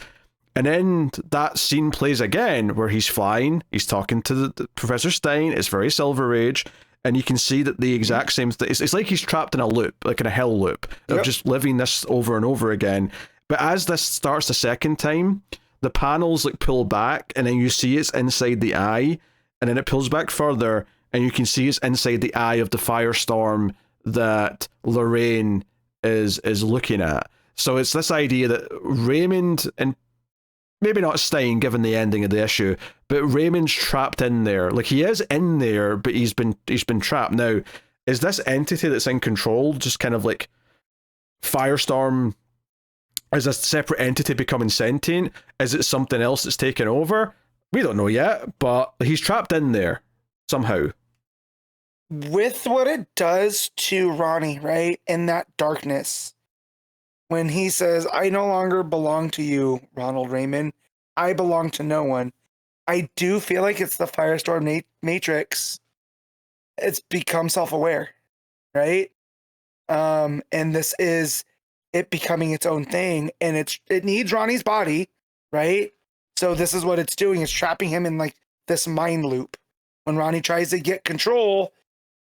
And then that scene plays again where he's flying, he's talking to the Professor Stein, it's very Silver Age, and you can see that the exact same thing, it's like he's trapped in a loop, like in a hell loop, of just living this over and over again. But as this starts the second time, the panels like pull back, and then you see it's inside the eye, and then it pulls back further, and you can see it's inside the eye of the Firestorm that Lorraine is looking at. So it's this idea that Raymond, and maybe not Stein, given the ending of the issue, but Raymond's trapped in there. Like, he is in there, but he's been trapped. Now, is this entity that's in control just kind of like Firestorm as a separate entity becoming sentient? Is it something else that's taken over? We don't know yet, but he's trapped in there somehow. With what it does to Ronnie, right, in that darkness, when he says, I no longer belong to you, Ronald Raymond, I belong to no one. I do feel like it's the Firestorm Matrix. It's become self-aware, right? And this is it becoming its own thing, and it needs Ronnie's body, right? So this is what it's doing. It's trapping him in like this mind loop. When Ronnie tries to get control,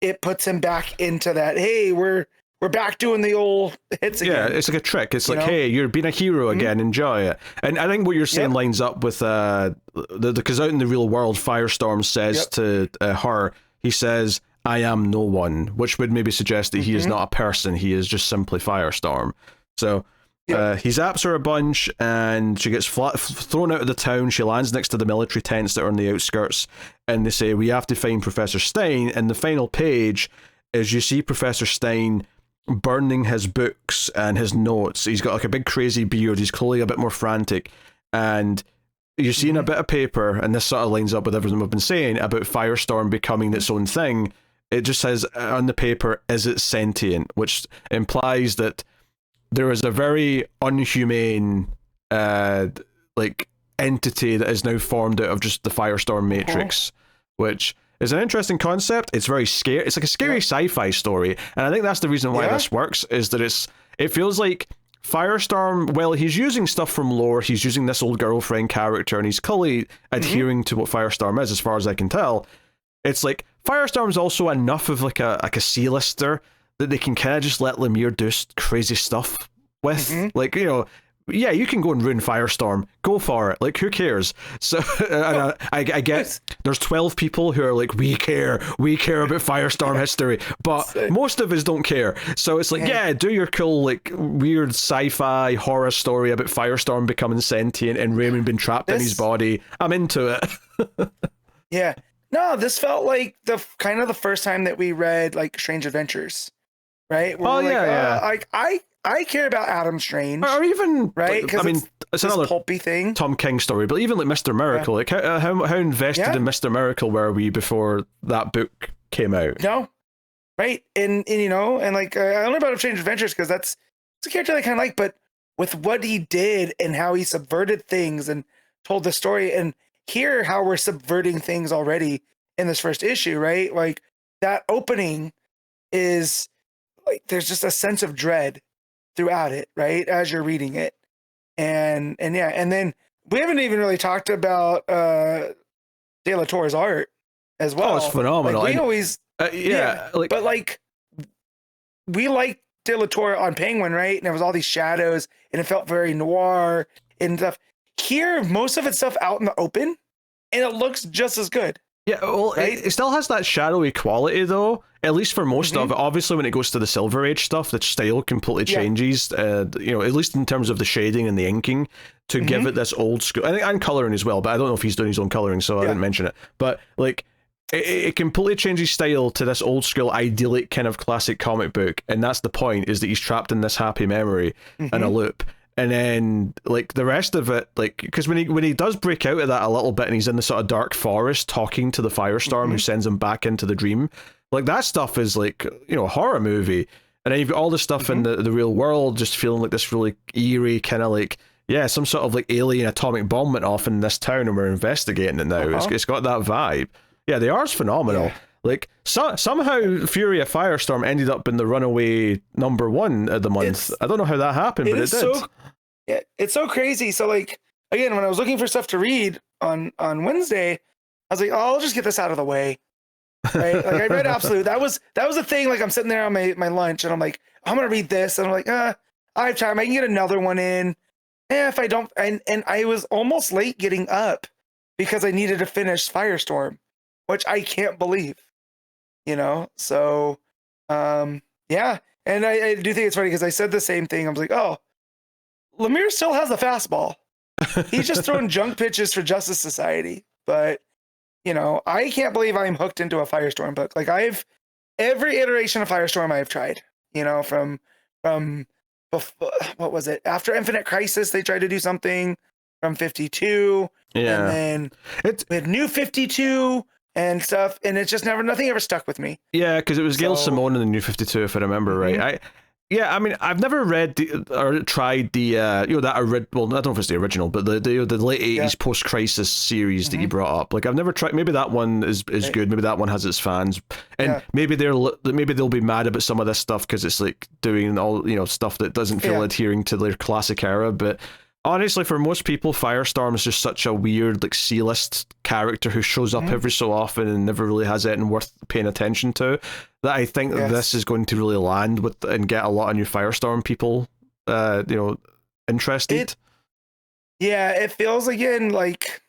it puts him back into that, hey, we're back doing the old hits again. Yeah, it's like a trick. It's like, hey, you're being a hero again, enjoy it. And I think what you're saying lines up with because out in the real world, Firestorm says to her, he says, I am no one, which would maybe suggest that he is not a person, he is just simply Firestorm. So he zaps her a bunch, and she gets thrown out of the town. She lands next to the military tents that are on the outskirts, and they say, we have to find Professor Stein. And the final page is you see Professor Stein burning his books and his notes. He's got like a big crazy beard. He's clearly a bit more frantic. And you're seeing a bit of paper, and this sort of lines up with everything we've been saying about Firestorm becoming its own thing. It just says on the paper, is it sentient? Which implies that there is a very unhumane like entity that is now formed out of just the Firestorm Matrix, which is an interesting concept. It's very scary. It's like a scary sci-fi story, and I think that's the reason why this works, is that it feels like Firestorm, well, he's using stuff from lore, he's using this old girlfriend character, and he's clearly adhering to what Firestorm is, as far as I can tell. It's like Firestorm's also enough of like a C-lister that they can kind of just let Lemire do crazy stuff with. Like, you know, yeah, you can go and ruin Firestorm. Go for it. Like, who cares? So, and I get there's 12 people who are like, we care about Firestorm history, but most of us don't care. So it's like, yeah, do your cool, like, weird sci-fi horror story about Firestorm becoming sentient and Raymond being trapped in his body. I'm into it. Yeah. No, this felt like the first time that we read like Strange Adventures, right? Where like, I care about Adam Strange, or even right. I mean, it's another pulpy thing, Tom King story, but even like Mr. Miracle, like how invested in Mr. Miracle were we before that book came out? No, right, and you know, and like I don't know about Strange Adventures because it's a character I kind of like, but with what he did and how he subverted things and told the story, and here how we're subverting things already in this first issue, right? Like that opening is like there's just a sense of dread throughout it, right, as you're reading it, and then we haven't even really talked about De La Torre's art as well. Oh, it's phenomenal. Like, we always but like we liked De La Torre on Penguin, right? And there was all these shadows, and it felt very noir and stuff. Here, most of it's stuff out in the open, and it looks just as good. Yeah, well, right? it still has that shadowy quality, though, at least for most of it. Obviously, when it goes to the Silver Age stuff, the style completely changes, you know, at least in terms of the shading and the inking, to give it this old school, and colouring as well, but I don't know if he's doing his own colouring, so I didn't mention it. But, like, it completely changes style to this old school idyllic kind of classic comic book, and that's the point, is that he's trapped in this happy memory in a loop. And then, like, the rest of it, like, because when he does break out of that a little bit and he's in the sort of dark forest talking to the Firestorm who sends him back into the dream, like, that stuff is like, you know, a horror movie. And then you've got all the stuff in the real world just feeling like this really eerie kind of like, yeah, some sort of like alien atomic bomb went off in this town and we're investigating it now. It's got that vibe. Yeah, the art's phenomenal. Yeah. Like, somehow Fury of Firestorm ended up in the runaway #1 of the month. I don't know how that happened, but it did. It's so crazy. So, like, again, when I was looking for stuff to read on Wednesday, I was like, oh, I'll just get this out of the way. Right? Like, I read Absolute. That was the thing. Like, I'm sitting there on my lunch, and I'm like, I'm gonna read this, and I'm like, I have time. I can get another one in. If I don't, and I was almost late getting up because I needed to finish Firestorm, which I can't believe. You know, so yeah, and I do think it's funny because I said the same thing. I was like, oh, Lemire still has the fastball. He's just throwing junk pitches for Justice Society. But, you know, I can't believe I'm hooked into a Firestorm book. Like, every iteration of Firestorm I've tried, you know, from what was it? After Infinite Crisis, they tried to do something from 52. Yeah. And then with New 52 and stuff. And it's just nothing ever stuck with me. Yeah, because it was Gail Simone in the New 52, if I remember right. Yeah, I mean, I've never read or tried the you know, that well, I don't know if it's the original, but the late 80s post-crisis series that you brought up. Like, I've never tried. Maybe that one is good. Maybe that one has its fans, and maybe they'll be mad about some of this stuff because it's like doing all, you know, stuff that doesn't feel adhering to their classic era. But honestly, for most people, Firestorm is just such a weird, like, C-list character who shows up every so often and never really has anything worth paying attention to, that I think this is going to really land with and get a lot of new Firestorm people, you know, interested. It feels, again, like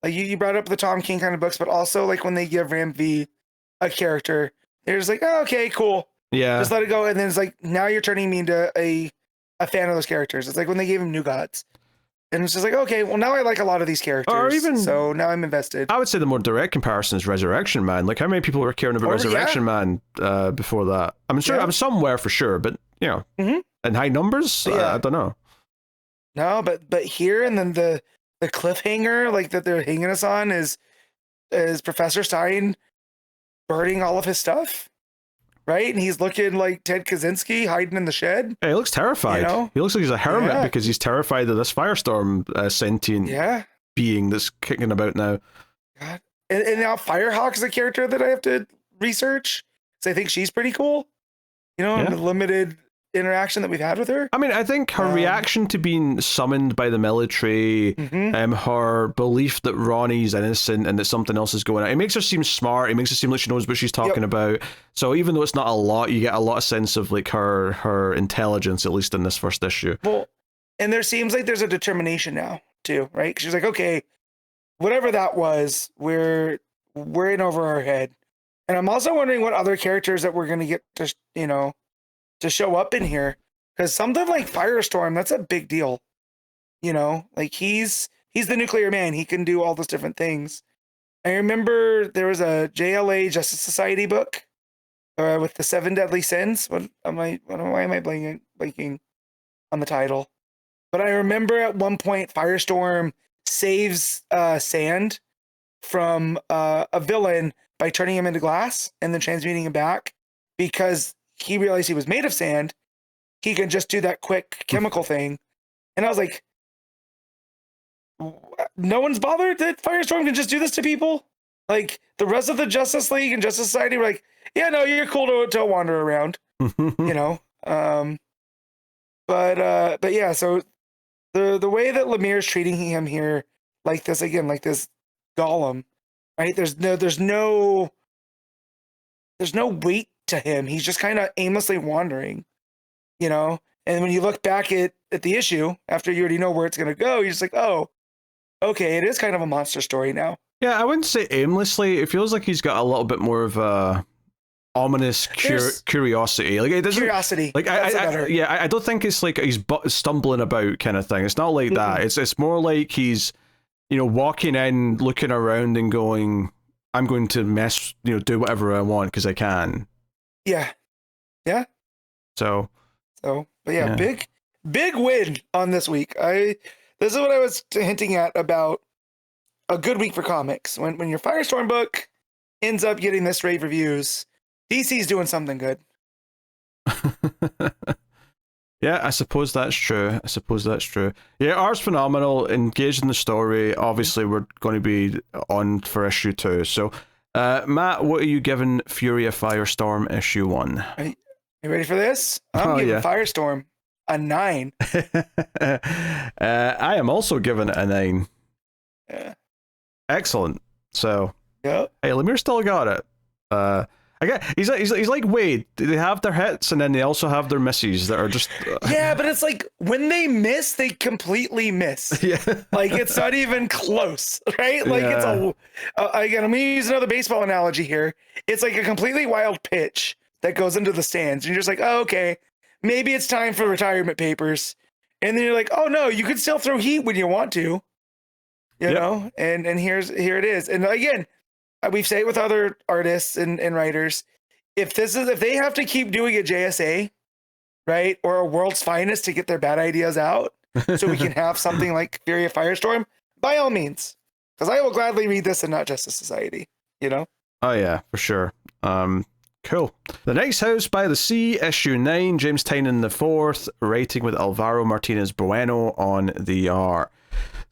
you brought up the Tom King kind of books, but also like when they give Ram V a character, they're just like, oh, okay, cool. Yeah. Just let it go. And then it's like, now you're turning me into a fan of those characters. It's like when they gave him New Gods. And it's just like, okay, well, now I like a lot of these characters. Or even, so now I'm invested. I would say the more direct comparison is Resurrection Man. Like, how many people were caring about Resurrection Man before that? I'm sure I'm somewhere for sure, but, you know, in high numbers, I don't know. No, but here, and then the cliffhanger, like, that they're hanging us on is Professor Stein burning all of his stuff. Right? And he's looking like Ted Kaczynski hiding in the shed. Yeah, he looks terrified. You know? He looks like he's a hermit because he's terrified of this Firestorm sentient being that's kicking about now. God. And now Firehawk is a character that I have to research. So I think she's pretty cool. You know, the limited interaction that we've had with her. I mean, I think her reaction to being summoned by the military, her belief that Ronnie's innocent and that something else is going on, it makes her seem smart. It makes her seem like she knows what she's talking about. So even though it's not a lot, you get a lot of sense of like her intelligence, at least in this first issue. Well, and there seems like there's a determination now too, right? 'Cause she's like, okay, whatever that was, we're in over our head. And I'm also wondering what other characters that we're going to get to, you know, to show up in here, because something like Firestorm, that's a big deal. You know, like he's the nuclear man. He can do all those different things. I remember there was a JLA Justice Society book with the 7 Deadly Sins. Why am I blanking on the title? But I remember at one point Firestorm saves Sand from a villain by turning him into glass and then transmuting him back, because he realized he was made of sand. He can just do that quick chemical thing. And I was like, no one's bothered that Firestorm can just do this to people? Like, the rest of the Justice League and Justice Society were like, yeah, no, you're cool to wander around, you know? But yeah, so the way that Lemire's treating him here, like this, again, like this golem, right? There's no weight to him. He's just kind of aimlessly wandering, you know? And when you look back at the issue, after you already know where it's going to go, you're just like, oh, okay, it is kind of a monster story now. Yeah, I wouldn't say aimlessly. It feels like he's got a little bit more of a ominous curiosity. Like, it doesn't, curiosity. Like, I don't think it's like he's stumbling about kind of thing. It's not like that. It's more like he's, you know, walking in, looking around and going, I'm going to do whatever I want because I can. Yeah. So, but yeah, big win on this week. This is what I was hinting at about a good week for comics. When your Firestorm book ends up getting this rave reviews, DC's doing something good. yeah, I suppose that's true. Yeah, ours phenomenal. Engaged in the story. Obviously, we're going to be on for issue 2. So, Matt, what are you giving Fury of Firestorm issue 1? You ready for this? I'm giving Firestorm a 9. I am also giving it a 9. Yeah. Excellent. So, hey, Lemire still got it. He's like Waid. They have their hits and then they also have their misses that are just. Yeah, but it's like when they miss, they completely miss. Yeah. Like it's not even close, right? Like it's again, I'm gonna use another baseball analogy here. It's like a completely wild pitch that goes into the stands, and you're just like, oh, okay, maybe it's time for retirement papers, and then you're like, oh no, you can still throw heat when you want to. You know, and here it is. And again, we've said it with other artists and writers. If they have to keep doing a JSA, right, or a World's Finest to get their bad ideas out, so we can have something like Fury of Firestorm, by all means, because I will gladly read this and not Justice Society. You know? Oh yeah, for sure. Cool. The Next House by the Sea, issue 9, James Tynion IV, writing with Álvaro Martínez Bueno on the art.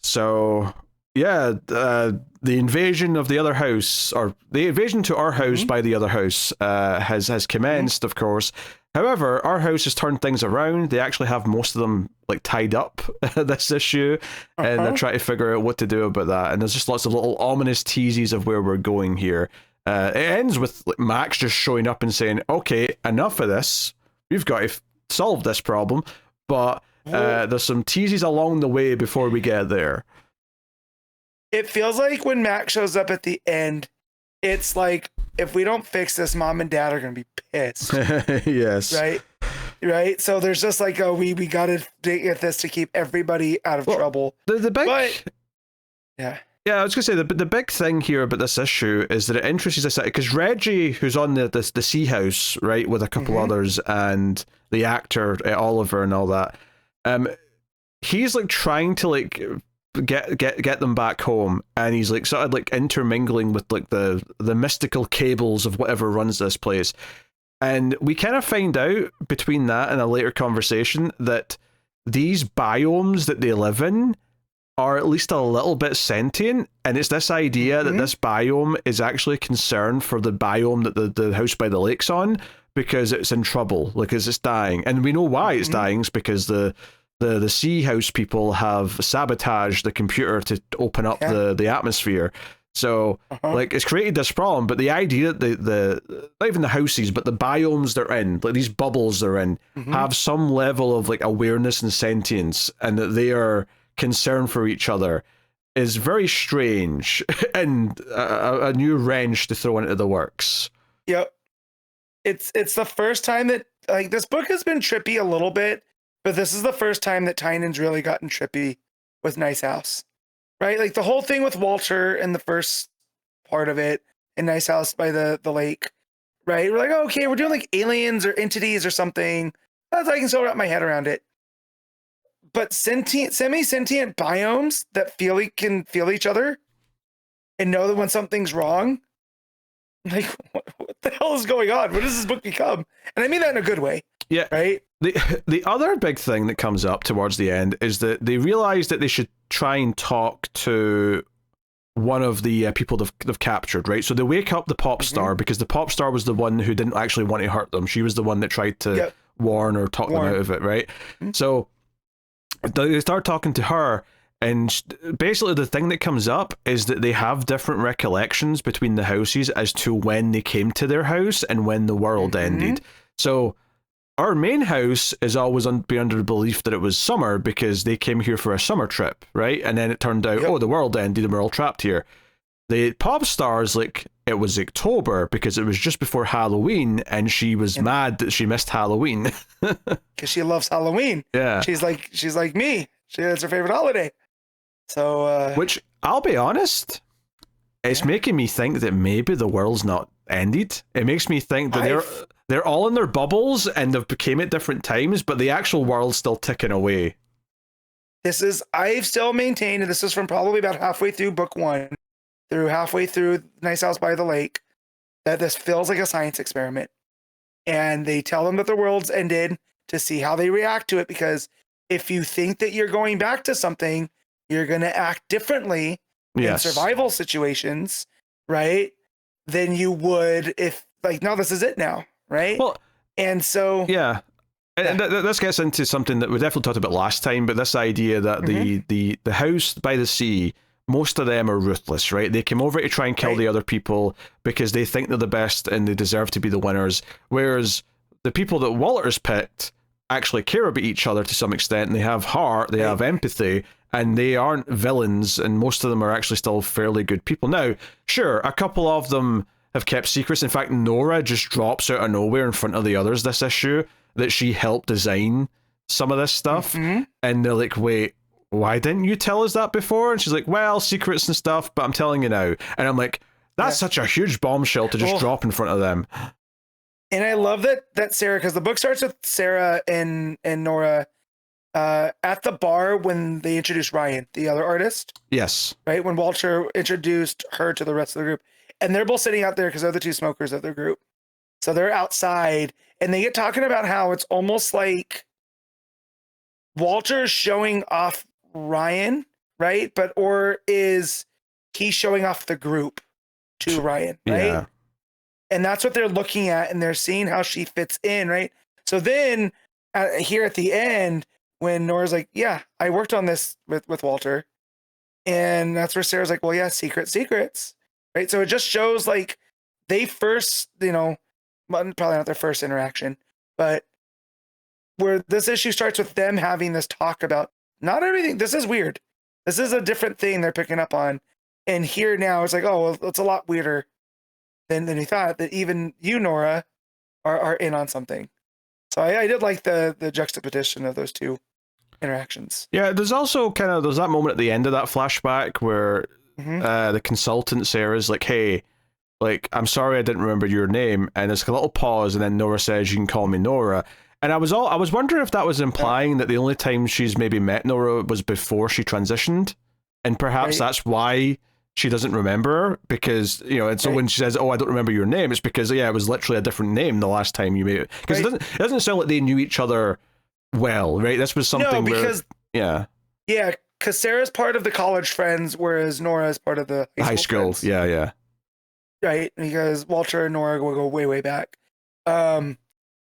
So. Yeah, the invasion of the other house, or the invasion to our house by the other house, has commenced, of course. However, our house has turned things around. They actually have most of them like tied up this issue, and they're trying to figure out what to do about that. And there's just lots of little ominous teases of where we're going here. It ends with Max just showing up and saying, "Okay, enough of this. We've got to solve this problem." But there's some teases along the way before we get there. It feels like when Max shows up at the end, it's like, if we don't fix this, mom and dad are going to be pissed. Yes. Right. So there's just like, we got to get this to keep everybody out of trouble. The big... Yeah, I was going to say, the big thing here about this issue is that it introduces us, because Reggie, who's on the Sea House, right, with a couple others, and the actor, Oliver, and all that, he's like trying to like... get them back home, and he's like sort of like intermingling with like the mystical cables of whatever runs this place, and we kind of find out between that and a later conversation that these biomes that they live in are at least a little bit sentient, and it's this idea that this biome is actually concerned for the biome that the house by the lake's on, because it's in trouble, like as it's dying, and we know why it's dying. It's because the Sea House people have sabotaged the computer to open up the atmosphere. So like it's created this problem, but the idea that the not even the houses, but the biomes they're in, like these bubbles they're in, have some level of like awareness and sentience, and that they are concerned for each other, is very strange and a new wrench to throw into the works. Yep. It's the first time that like this book has been trippy a little bit. But this is the first time that Tynion's really gotten trippy with Nice House, right? Like the whole thing with Walter in the first part of it in Nice House by the lake, right? We're like, oh, okay, we're doing like aliens or entities or something. I can still wrap my head around it. But semi-sentient biomes that can feel each other and know that when something's wrong, like what the hell is going on? What does this book become? And I mean that in a good way. Yeah. Right. The other big thing that comes up towards the end is that they realize that they should try and talk to one of the people they've captured, right? So they wake up the pop star, because the pop star was the one who didn't actually want to hurt them. She was the one that tried to warn or talk them out of it, right? So they start talking to her, and basically the thing that comes up is that they have different recollections between the houses as to when they came to their house and when the world ended. So our main house is always be under the belief that it was summer because they came here for a summer trip, right? And then it turned out, the world ended and we're all trapped here. The pop star's like, it was October because it was just before Halloween, and she was mad that she missed Halloween. Because she loves Halloween. Yeah. She's like me. It's her favorite holiday. So, which, I'll be honest, it's making me think that maybe the world's not ended. It makes me think that they're all in their bubbles and they've became at different times, but the actual world's still ticking away. I've still maintained, and this is from probably about halfway through book 1 through halfway through Nice House by the Lake, that this feels like a science experiment. And they tell them that the world's ended to see how they react to it, because if you think that you're going back to something, you're going to act differently in survival situations, right? Than you would if, like, no, this is it now, right? Well, and so... Yeah. And this gets into something that we definitely talked about last time, but this idea that the house by the sea, most of them are ruthless, right? They came over to try and kill the other people because they think they're the best and they deserve to be the winners. Whereas the people that Walter's picked actually care about each other to some extent, and they have heart, they have empathy, and they aren't villains, and most of them are actually still fairly good people. Now, sure, a couple of them have kept secrets. In fact, Nora just drops out of nowhere in front of the others this issue, that she helped design some of this stuff. And they're like, wait, why didn't you tell us that before? And she's like, well, secrets and stuff, but I'm telling you now. And I'm like, that's such a huge bombshell to just drop in front of them. And I love that Sarah, because the book starts with Sarah and Nora at the bar when they introduced Ryan, the other artist. Yes. Right? When Walter introduced her to the rest of the group. And they're both sitting out there because they're the two smokers of their group. So they're outside and they get talking about how it's almost like Walter's showing off Ryan, right? Or is he showing off the group to Ryan, right? Yeah. And that's what they're looking at, and they're seeing how she fits in, right? So then here at the end, when Nora's like, yeah, I worked on this with Walter. And that's where Sarah's like, well, yeah, secrets, right? So it just shows like they first, probably not their first interaction, but where this issue starts with them having this talk about not everything. This is weird. This is a different thing they're picking up on. And here now it's like, oh, well, it's a lot weirder than you thought, that even you, Nora, are in on something. So I did like the juxtaposition of those two interactions. Yeah, there's also there's that moment at the end of that flashback where the consultant Sarah's like, hey, like, I'm sorry I didn't remember your name, and there's a little pause, and then Nora says, you can call me Nora. And I was wondering if that was implying that the only time she's maybe met Nora was before she transitioned, and perhaps that's why she doesn't remember her, because, and so when she says, oh, I don't remember your name, it's because, it was literally a different name the last time you met it. Because it doesn't sound like they knew each other well, right? This was something Yeah, because Sarah's part of the college friends, whereas Nora's part of the high school friends. Yeah. Right, because Walter and Nora will go way, way back. And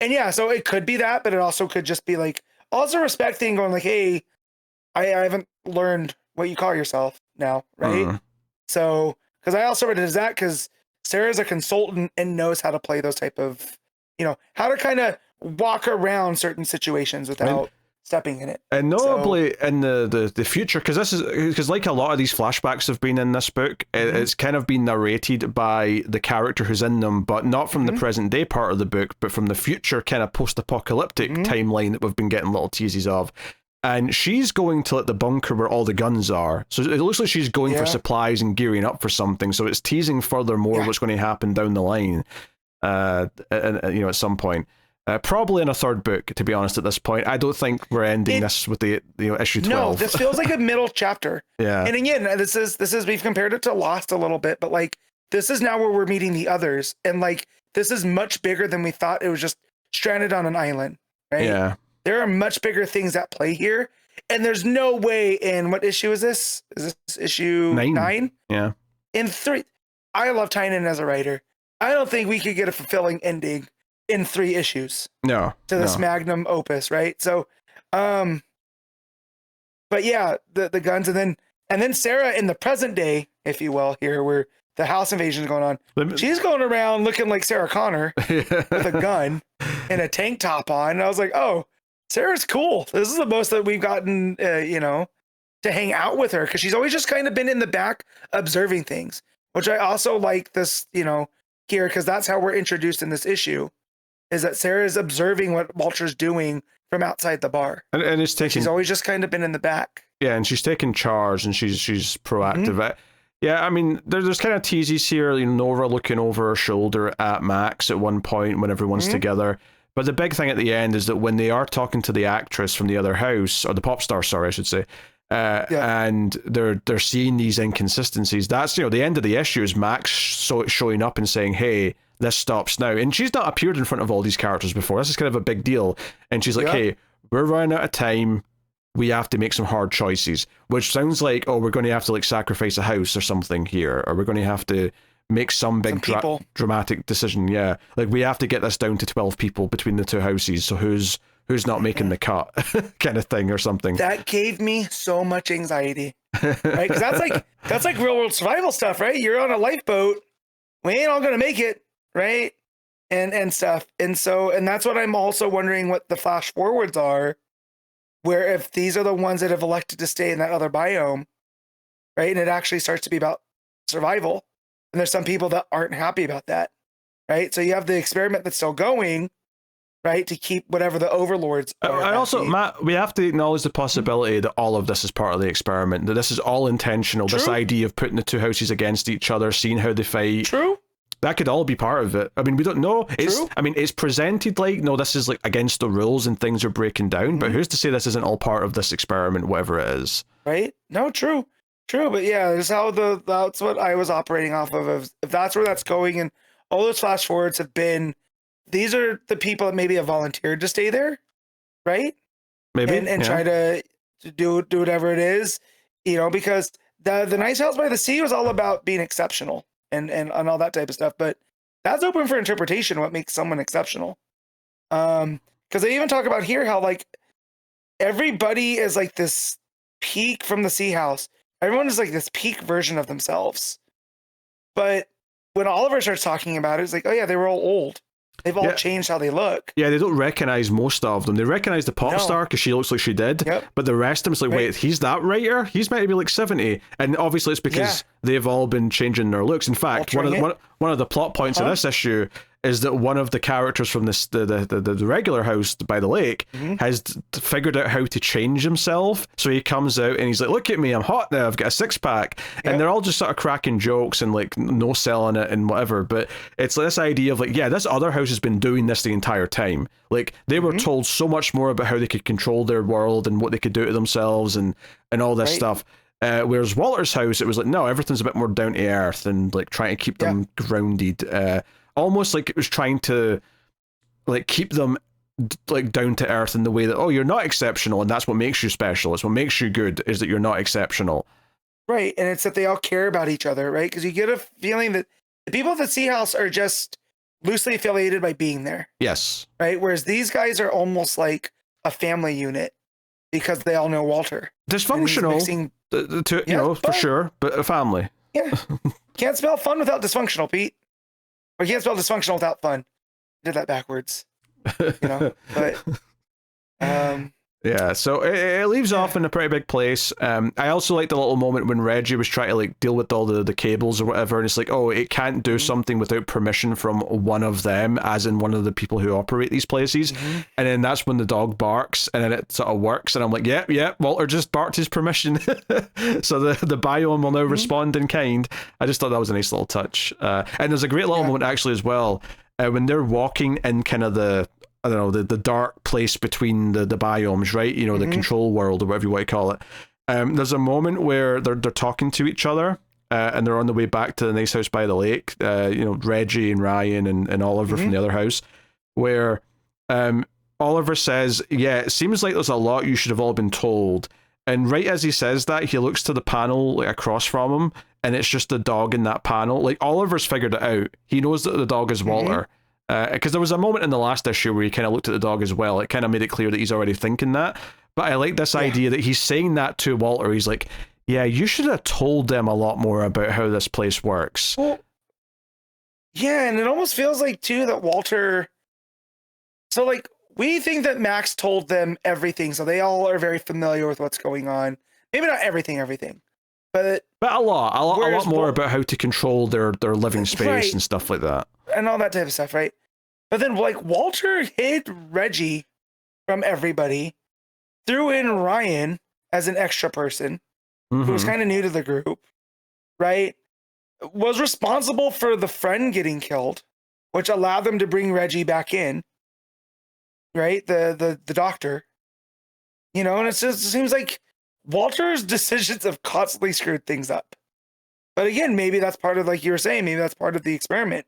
yeah, so it could be that, but it also could just be like, also respecting, going like, hey, I haven't learned what you call yourself now, right? So, because I also read it as that, because Sarah's a consultant and knows how to play those type of, how to kind of walk around certain situations without stepping in it. And notably in the future, because like a lot of these flashbacks have been in this book, it's kind of been narrated by the character who's in them, but not from the present day part of the book, but from the future kind of post-apocalyptic timeline that we've been getting little teases of. And she's going to the bunker where all the guns are. So it looks like she's going for supplies and gearing up for something. So it's teasing furthermore what's going to happen down the line, at some point. Probably in a third book, to be honest, at this point. I don't think we're ending this with the issue 12. No, this feels like a middle chapter. Yeah. And again, this is we've compared it to Lost a little bit, but like this is now where we're meeting the others. And like this is much bigger than we thought. It was just stranded on an island, right? Yeah. There are much bigger things at play here. And there's no way in what issue is this? Is this issue 9? Yeah. In 3. I love Tynion as a writer. I don't think we could get a fulfilling ending in 3 issues. No. To this magnum opus, right? So, but yeah, the guns, and then Sarah in the present day, if you will, here where the house invasion is going on. She's going around looking like Sarah Connor with a gun and a tank top on. And I was like, oh, Sarah's cool. This is the most that we've gotten, to hang out with her, because she's always just kind of been in the back observing things, which I also like this, here, because that's how we're introduced in this issue. Is that Sarah is observing what Walter's doing from outside the bar, and she's always just kind of been in the back. Yeah, and she's taking charge, and she's proactive. Yeah, I mean, there's kind of teases here. You know, Nora looking over her shoulder at Max at one point when everyone's together. But the big thing at the end is that when they are talking to the actress from the other house, or the pop star, sorry, I should say, and they're seeing these inconsistencies. That's, you know, the end of the issue is Max showing up and saying, "Hey, this stops now." And she's not appeared in front of all these characters before. This is kind of a big deal. And she's like, "Hey, we're running out of time. We have to make some hard choices," which sounds like, oh, we're going to have to like sacrifice a house or something here, or we're going to have to make some big dramatic decision. Yeah, like we have to get this down to 12 people between the two houses. So who's not making the cut, kind of thing, or something. That gave me so much anxiety, right? Because that's like real world survival stuff, right? You're on a lifeboat, we ain't all gonna make it, right? And stuff, and that's what I'm also wondering what the flash forwards are. Where if these are the ones that have elected to stay in that other biome, right? And it actually starts to be about survival. And there's some people that aren't happy about that, right? So you have the experiment that's still going, right? To keep whatever the overlords are. I also, Matt, we have to acknowledge the possibility that all of this is part of the experiment, that this is all intentional. True. This idea of putting the two houses against each other, seeing how they fight. True. That could all be part of it. I mean, we don't know. It's presented like, no, this is like against the rules and things are breaking down, but who's to say this isn't all part of this experiment, whatever it is? Right? No, true. But yeah, that's what I was operating off of. If that's where that's going, and all those flash forwards have been, these are the people that maybe have volunteered to stay there, right? Maybe. And try to do whatever it is, you know, because the Nice House by the Sea was all about being exceptional. And all that type of stuff, but that's open for interpretation. What makes someone exceptional? Because they even talk about here how like everybody is like this peak from the Sea House. Everyone is like this peak version of themselves. But when Oliver starts talking about it, it's like, oh yeah, they were all old. They've all changed how they look. Yeah, they don't recognize most of them. They recognize the pop star because she looks like she did. But the rest of them, it's like, wait, he's that writer? He's meant to be like 70. And obviously it's because they've all been changing their looks. In fact, one of the plot points of this issue is that one of the characters from the regular house by the lake has figured out how to change himself. So he comes out and he's like, look at me, I'm hot now, I've got a six-pack. And they're all just sort of cracking jokes and like no selling it and whatever. But it's this idea of like, yeah, this other house has been doing this the entire time. Like they were told so much more about how they could control their world and what they could do to themselves and all this stuff. Whereas Walter's house, it was like, no, everything's a bit more down to earth and like trying to keep them grounded. Almost like it was trying to like keep them like down to earth in the way that, oh, you're not exceptional and that's what makes you special. It's what makes you good, is that you're not exceptional. Right. And it's that they all care about each other, right? Because you get a feeling that the people at the Sea House are just loosely affiliated by being there. Yes. Right. Whereas these guys are almost like a family unit because they all know Walter. Dysfunctional, you know, for sure, but a family. Yeah. Can't spell fun without dysfunctional, Pete. Or can't spell dysfunctional without fun. I did that backwards. You know, but yeah, so it leaves off in a pretty big place. I also like the little moment when Reggie was trying to like deal with all the cables or whatever, and it's like, oh, it can't do something without permission from one of them, as in one of the people who operate these places. And then that's when the dog barks, and then it sort of works, and I'm like, yep, Walter just barked his permission. So the biome will now respond in kind. I just thought that was a nice little touch. And there's a great little moment actually as well, when they're walking in kind of the dark place between the biomes, right? You know, the control world or whatever you want to call it. There's a moment where they're talking to each other and they're on the way back to the nice house by the lake. You know, Reggie and Ryan and Oliver from the other house, where Oliver says, yeah, it seems like there's a lot you should have all been told. And right as he says that, he looks to the panel like across from him, and it's just the dog in that panel. Like Oliver's figured it out. He knows that the dog is Walter. Because there was a moment in the last issue where he kind of looked at the dog as well. It kind of made it clear that he's already thinking that. But I like this idea that he's saying that to Walter. He's like, yeah, you should have told them a lot more about how this place works. Well, yeah, and it almost feels like, too, that Walter... So, like, we think that Max told them everything, so they all are very familiar with what's going on. Maybe not everything, but a lot more about how to control their living space and stuff like that. And all that type of stuff, right? But then, like, Walter hid Reggie from everybody, threw in Ryan as an extra person who was kind of new to the group, right, was responsible for the friend getting killed, which allowed them to bring Reggie back in, right? The doctor, and it seems like Walter's decisions have constantly screwed things up. But again, maybe that's part of, like you were saying, maybe that's part of the experiment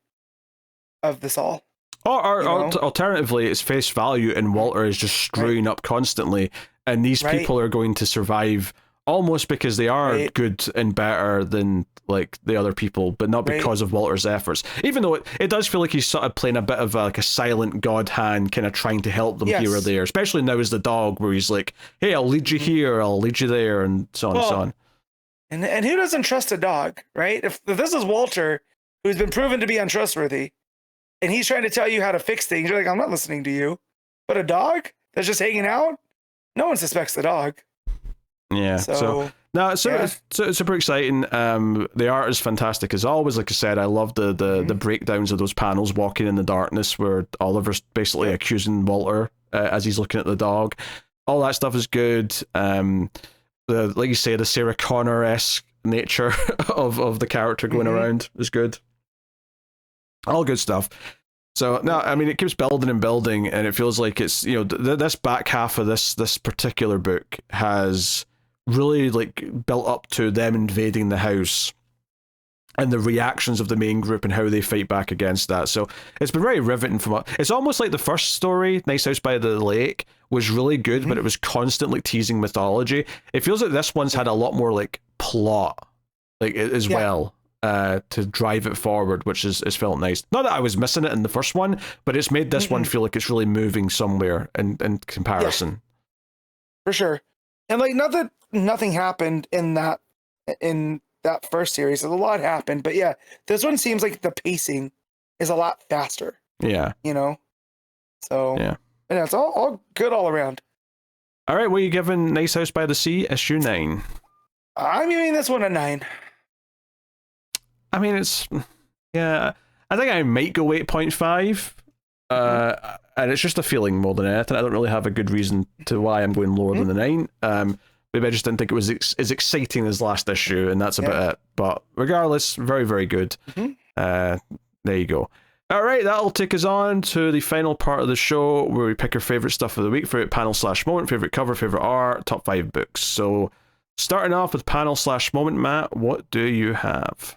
of this all. Or alternatively, it's face value, and Walter is just screwing up constantly, and these people are going to survive almost because they are good and better than like the other people, but not because of Walter's efforts. Even though it does feel like he's sort of playing a bit of a silent god hand, kind of trying to help them here or there, especially now as the dog, where he's like, hey, I'll lead you here, I'll lead you there, and so on and so on. And who doesn't trust a dog, right? If this is Walter, who's been proven to be untrustworthy, and he's trying to tell you how to fix things, you're like, I'm not listening to you. But a dog that's just hanging out, no one suspects the dog. Yeah. So it's super exciting. The art is fantastic as always. Like I said, I love the breakdowns of those panels walking in the darkness where Oliver's basically accusing Walter as he's looking at the dog. All that stuff is good. Like you say, the Sarah Connor-esque nature of the character going around is good. All good stuff. So no, I mean, it keeps building and building, and it feels like it's this back half of this particular book has really like built up to them invading the house and the reactions of the main group and how they fight back against that. So it's been very riveting. It's almost like the first story, Nice House by the Lake, was really good, but it was constantly teasing mythology. It feels like this one's had a lot more like plot, like as well, to drive it forward, which is felt nice. Not that I was missing it in the first one, but it's made this one feel like it's really moving somewhere in comparison. Yeah, for sure. And like, not that nothing happened in that first series. A lot happened, but yeah, this one seems like the pacing is a lot faster. Yeah. So yeah, it's all good all around. All right, what are you giving Nice House by the Sea issue 9? I'm giving this one a 9. I mean, I think I might go 8.5. And it's just a feeling more than anything. I don't really have a good reason to why I'm going lower than the 9. Maybe I just didn't think it was as exciting as last issue, and that's about it. But regardless, very, very good. There you go. All right, that'll take us on to the final part of the show where we pick our favorite stuff of the week, favorite panel/moment, favorite cover, favorite art, top 5 books. So starting off with panel/moment, Matt, what do you have?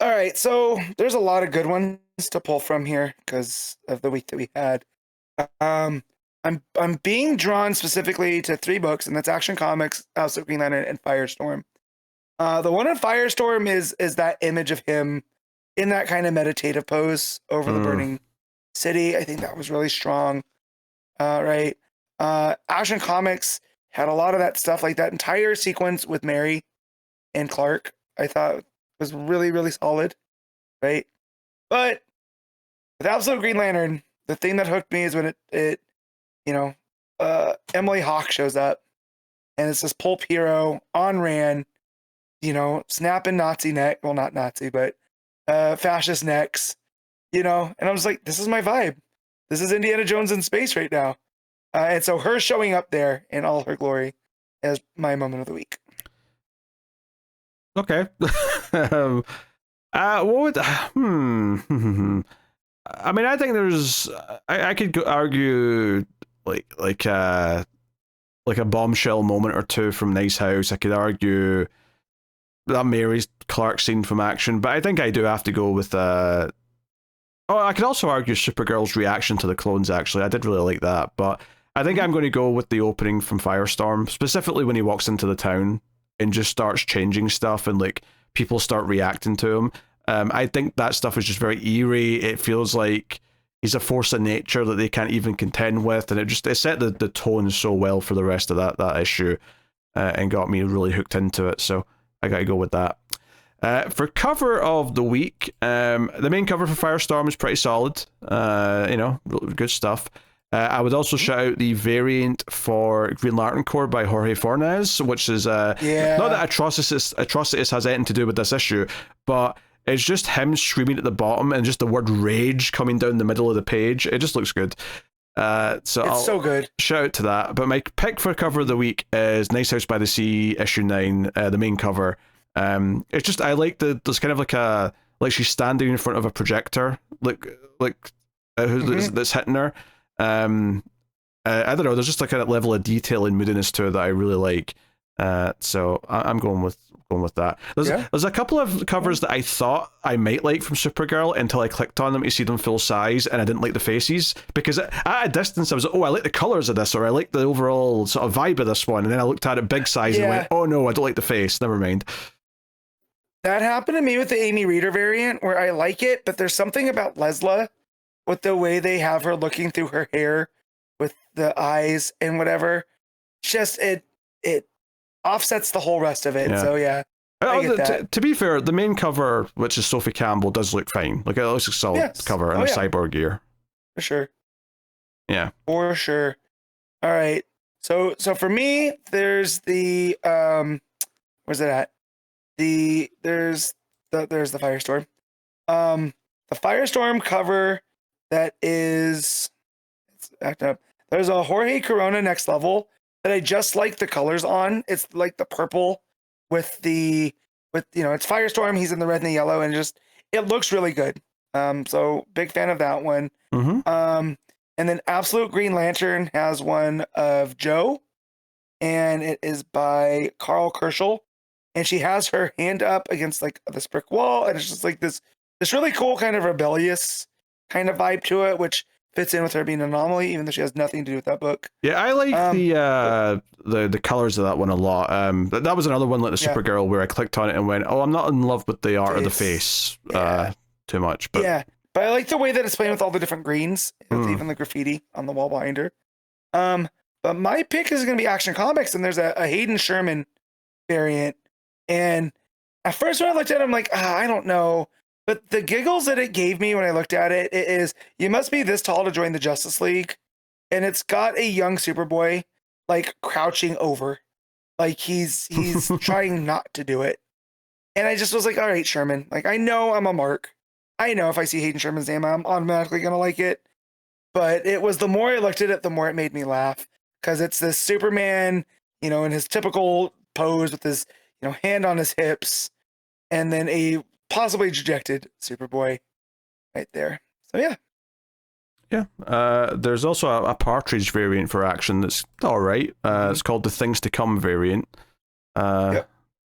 All right, so there's a lot of good ones to pull from here because of the week that we had. I'm being drawn specifically to 3 books, and that's Action Comics, House of Green Lantern, and Firestorm. The one in Firestorm is that image of him in that kind of meditative pose over the burning city. I think that was really strong. Right. Action Comics had a lot of that stuff, like that entire sequence with Mary and Clark, I thought was really, really solid. Right. But with Absolute Green Lantern, the thing that hooked me is when it Emily Hawk shows up, and it's this pulp hero on Ran, snapping Nazi neck. Well, not Nazi, but fascist necks, and I was like, this is my vibe. This is Indiana Jones in space right now. And so her showing up there in all her glory is my moment of the week. Okay. What would I mean, I think there's I could argue like a bombshell moment or two from Nice House. I could argue that Mary's Clark scene from Action, but I think I do have to go with I could also argue Supergirl's reaction to the clones. Actually, I did really like that, but I think I'm going to go with the opening from Firestorm, specifically when he walks into the town and just starts changing stuff and like people start reacting to him. I think that stuff is just very eerie. It feels like he's a force of nature that they can't even contend with, and it set the tone so well for the rest of that issue, and got me really hooked into it. So I got to go with that. For cover of the week, the main cover for Firestorm is pretty solid. Good stuff. I would also shout out the variant for Green Lantern Corps by Jorge Fornes, which is not that Atrocitus has anything to do with this issue, but it's just him screaming at the bottom and just the word rage coming down the middle of the page. It just looks good. It's so good. Shout out to that. But my pick for cover of the week is Nice House by the Sea, issue 9, the main cover. It's just I like there's kind of like she's standing in front of a projector, that's hitting her. I don't know. There's just a kind of level of detail and moodiness to it that I really like. So I'm going with that. There's a couple of covers that I thought I might like from Supergirl until I clicked on them to see them full size, and I didn't like the faces because at a distance I was like, oh, I like the colors of this, or I like the overall sort of vibe of this one, and then I looked at it big size and went, oh no, I don't like the face. Never mind. That happened to me with the Amy Reeder variant, where I like it, but there's something about Lesla with the way they have her looking through her hair with the eyes and whatever. Just it offsets the whole rest of it. Yeah. So yeah. To be fair, the main cover, which is Sophie Campbell, does look fine. Like it looks like a solid cover in a cyborg gear. For sure. Yeah. For sure. All right. So for me, there's the where's it at? There's the Firestorm. The Firestorm cover that is it's act up. There's a Jorge Corona Next Level that I just like the colors on. It's like the purple with it's Firestorm, he's in the red and the yellow, and it looks really good. So big fan of that one. Mm-hmm. And then Absolute Green Lantern has one of Joe, and it is by Carl Kerschel, and she has her hand up against like this brick wall, and it's just like this really cool kind of rebellious kind of vibe to it, which fits in with her being an anomaly, even though she has nothing to do with that book. Yeah, I like the colors of that one a lot. That was another one like the Supergirl where I clicked on it and went, oh, I'm not in love with the art of the face too much. But but I like the way that it's playing with all the different greens, even the graffiti on the wall behind her. But my pick is going to be Action Comics, and there's a Hayden Sherman variant. And at first when I looked at it, I'm like, I don't know. But the giggles that it gave me when I looked at it is, you must be this tall to join the Justice League. And it's got a young Superboy like crouching over. Like he's trying not to do it. And I just was like, all right, Sherman. Like, I know I'm a mark. I know if I see Hayden Sherman's name, I'm automatically going to like it. But it was the more I looked at it, the more it made me laugh. Because it's this Superman, in his typical pose with his, hand on his hips. And then a possibly dejected Superboy right there. So yeah. Yeah. There's also a Partridge variant for Action that's all right. It's called the Things to Come variant. So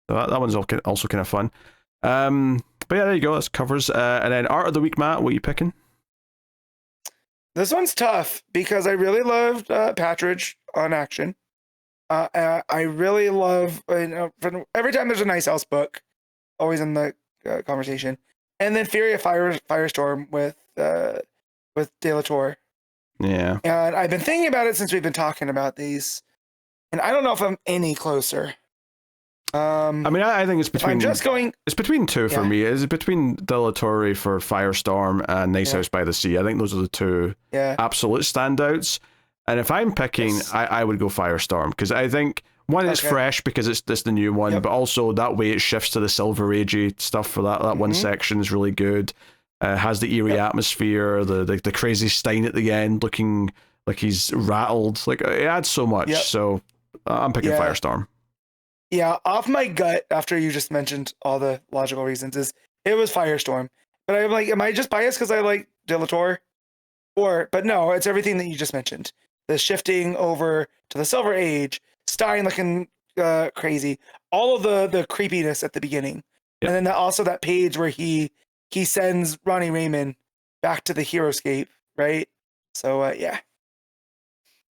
that one's also kind of fun. But yeah, there you go. That's covers. And then Art of the Week, Matt, what are you picking? This one's tough because I really loved Patridge on Action. I really love every time there's a Nice House book, always in the conversation, and then Fury of Firestorm with De Latorre. Yeah, and I've been thinking about it since we've been talking about these, and I don't know if I'm any closer. I mean, I think it's between. It's between two for me. It's between De Latorre for Firestorm and Nice House by the Sea. I think those are the two absolute standouts. And if I'm picking, I would go Firestorm because I think one, it's fresh because it's the new one, but also that way it shifts to the Silver Agey stuff for that one section is really good. Has the eerie atmosphere, the crazy Stein at the end looking like he's rattled. Like it adds so much. So I'm picking Firestorm. Yeah, off my gut after you just mentioned all the logical reasons it was Firestorm. But I'm like, am I just biased because I like De Latorre? But no, it's everything that you just mentioned. The shifting over to the Silver Age, Stein looking crazy, all of the creepiness at the beginning. And then also that page where he sends Ronnie Raymond back to the Heroescape, right? So yeah.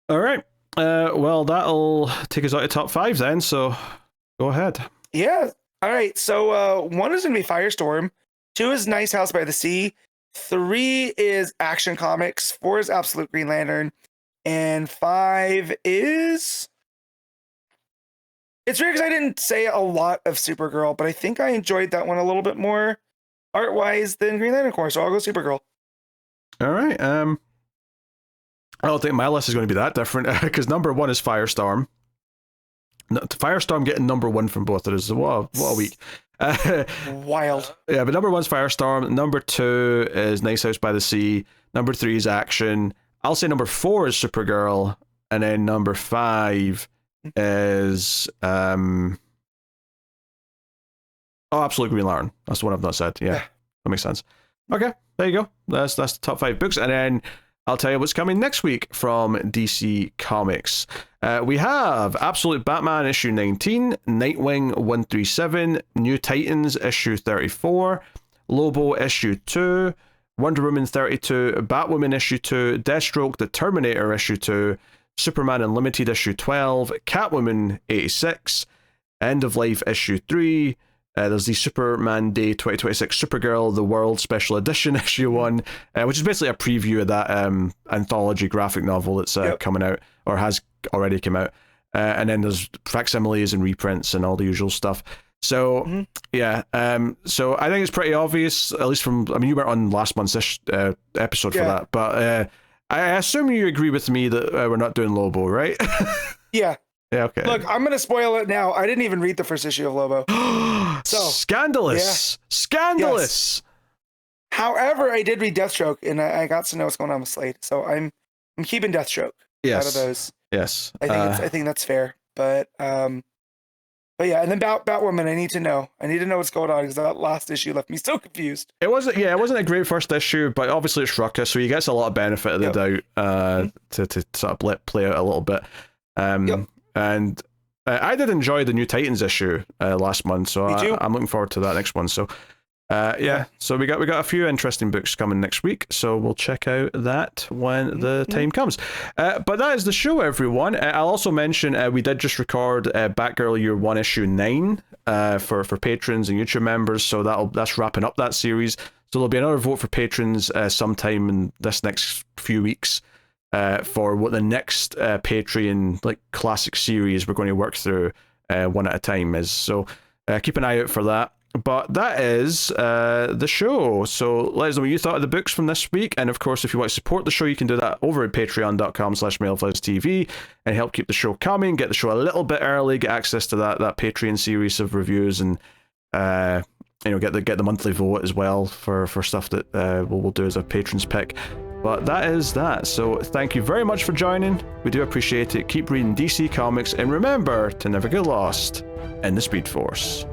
All right. Well, that'll take us out to top 5 then, so go ahead. Yeah. All right. So 1 is going to be Firestorm. 2 is Nice House by the Sea. 3 is Action Comics. 4 is Absolute Green Lantern. And 5 is... It's weird because I didn't say a lot of Supergirl, but I think I enjoyed that one a little bit more art-wise than Green Lantern Corps, so I'll go Supergirl. All right. I don't think my list is going to be that different because number 1 is Firestorm. Firestorm getting number 1 from both of us. What a week. Wild. Yeah, but number 1 is Firestorm. Number 2 is Nice House by the Sea. Number 3 is Action. I'll say number 4 is Supergirl. And then number 5 is Oh, Absolute Green Lantern. That's the one I've not said. Yeah. That makes sense. Okay, there you go. That's the top 5 books, and then I'll tell you what's coming next week from DC Comics. We have Absolute Batman issue 19, Nightwing 137, New Titans issue 34, Lobo issue 2, Wonder Woman 32, Batwoman issue 2, Deathstroke the Terminator issue 2, Superman Unlimited issue 12, Catwoman 86, End of Life issue 3. There's the Superman Day 2026 Supergirl The World Special Edition issue 1, which is basically a preview of that anthology graphic novel that's coming out, or has already come out. And then there's facsimiles and reprints and all the usual stuff. So, so I think it's pretty obvious, at least from, I mean, you were on last month's episode for that, but I assume you agree with me that we're not doing Lobo, right? Yeah. Yeah, okay. Look, I'm going to spoil it now. I didn't even read the first issue of Lobo. So Scandalous. Yeah. Scandalous. Yes. However, I did read Deathstroke, and I got to know what's going on with Slade. So I'm keeping Deathstroke out of those. Yes. I think that's fair. But yeah, and then Batwoman, I need to know what's going on, because that last issue left me so confused. It wasn't a great first issue, but obviously it's Rucka, so he gets a lot of benefit of the doubt to sort of play out a little bit. And I did enjoy the New Titans issue last month, so I'm looking forward to that next one. So so we got a few interesting books coming next week, so we'll check out that when the time comes. But that is the show, everyone. I'll also mention we did just record Batgirl Year 1 issue 9 for patrons and YouTube members, so that's wrapping up that series. So there'll be another vote for patrons sometime in this next few weeks for what the next Patreon like classic series we're going to work through one at a time is. So keep an eye out for that. But that is the show. So let us know what you thought of the books from this week. And of course, if you want to support the show, you can do that over at patreon.com/MailFuzzTV and help keep the show coming, get the show a little bit early, get access to that Patreon series of reviews, and get the monthly vote as well for stuff that we'll do as a patron's pick. But that is that. So thank you very much for joining. We do appreciate it. Keep reading DC Comics, and remember to never get lost in the Speed Force.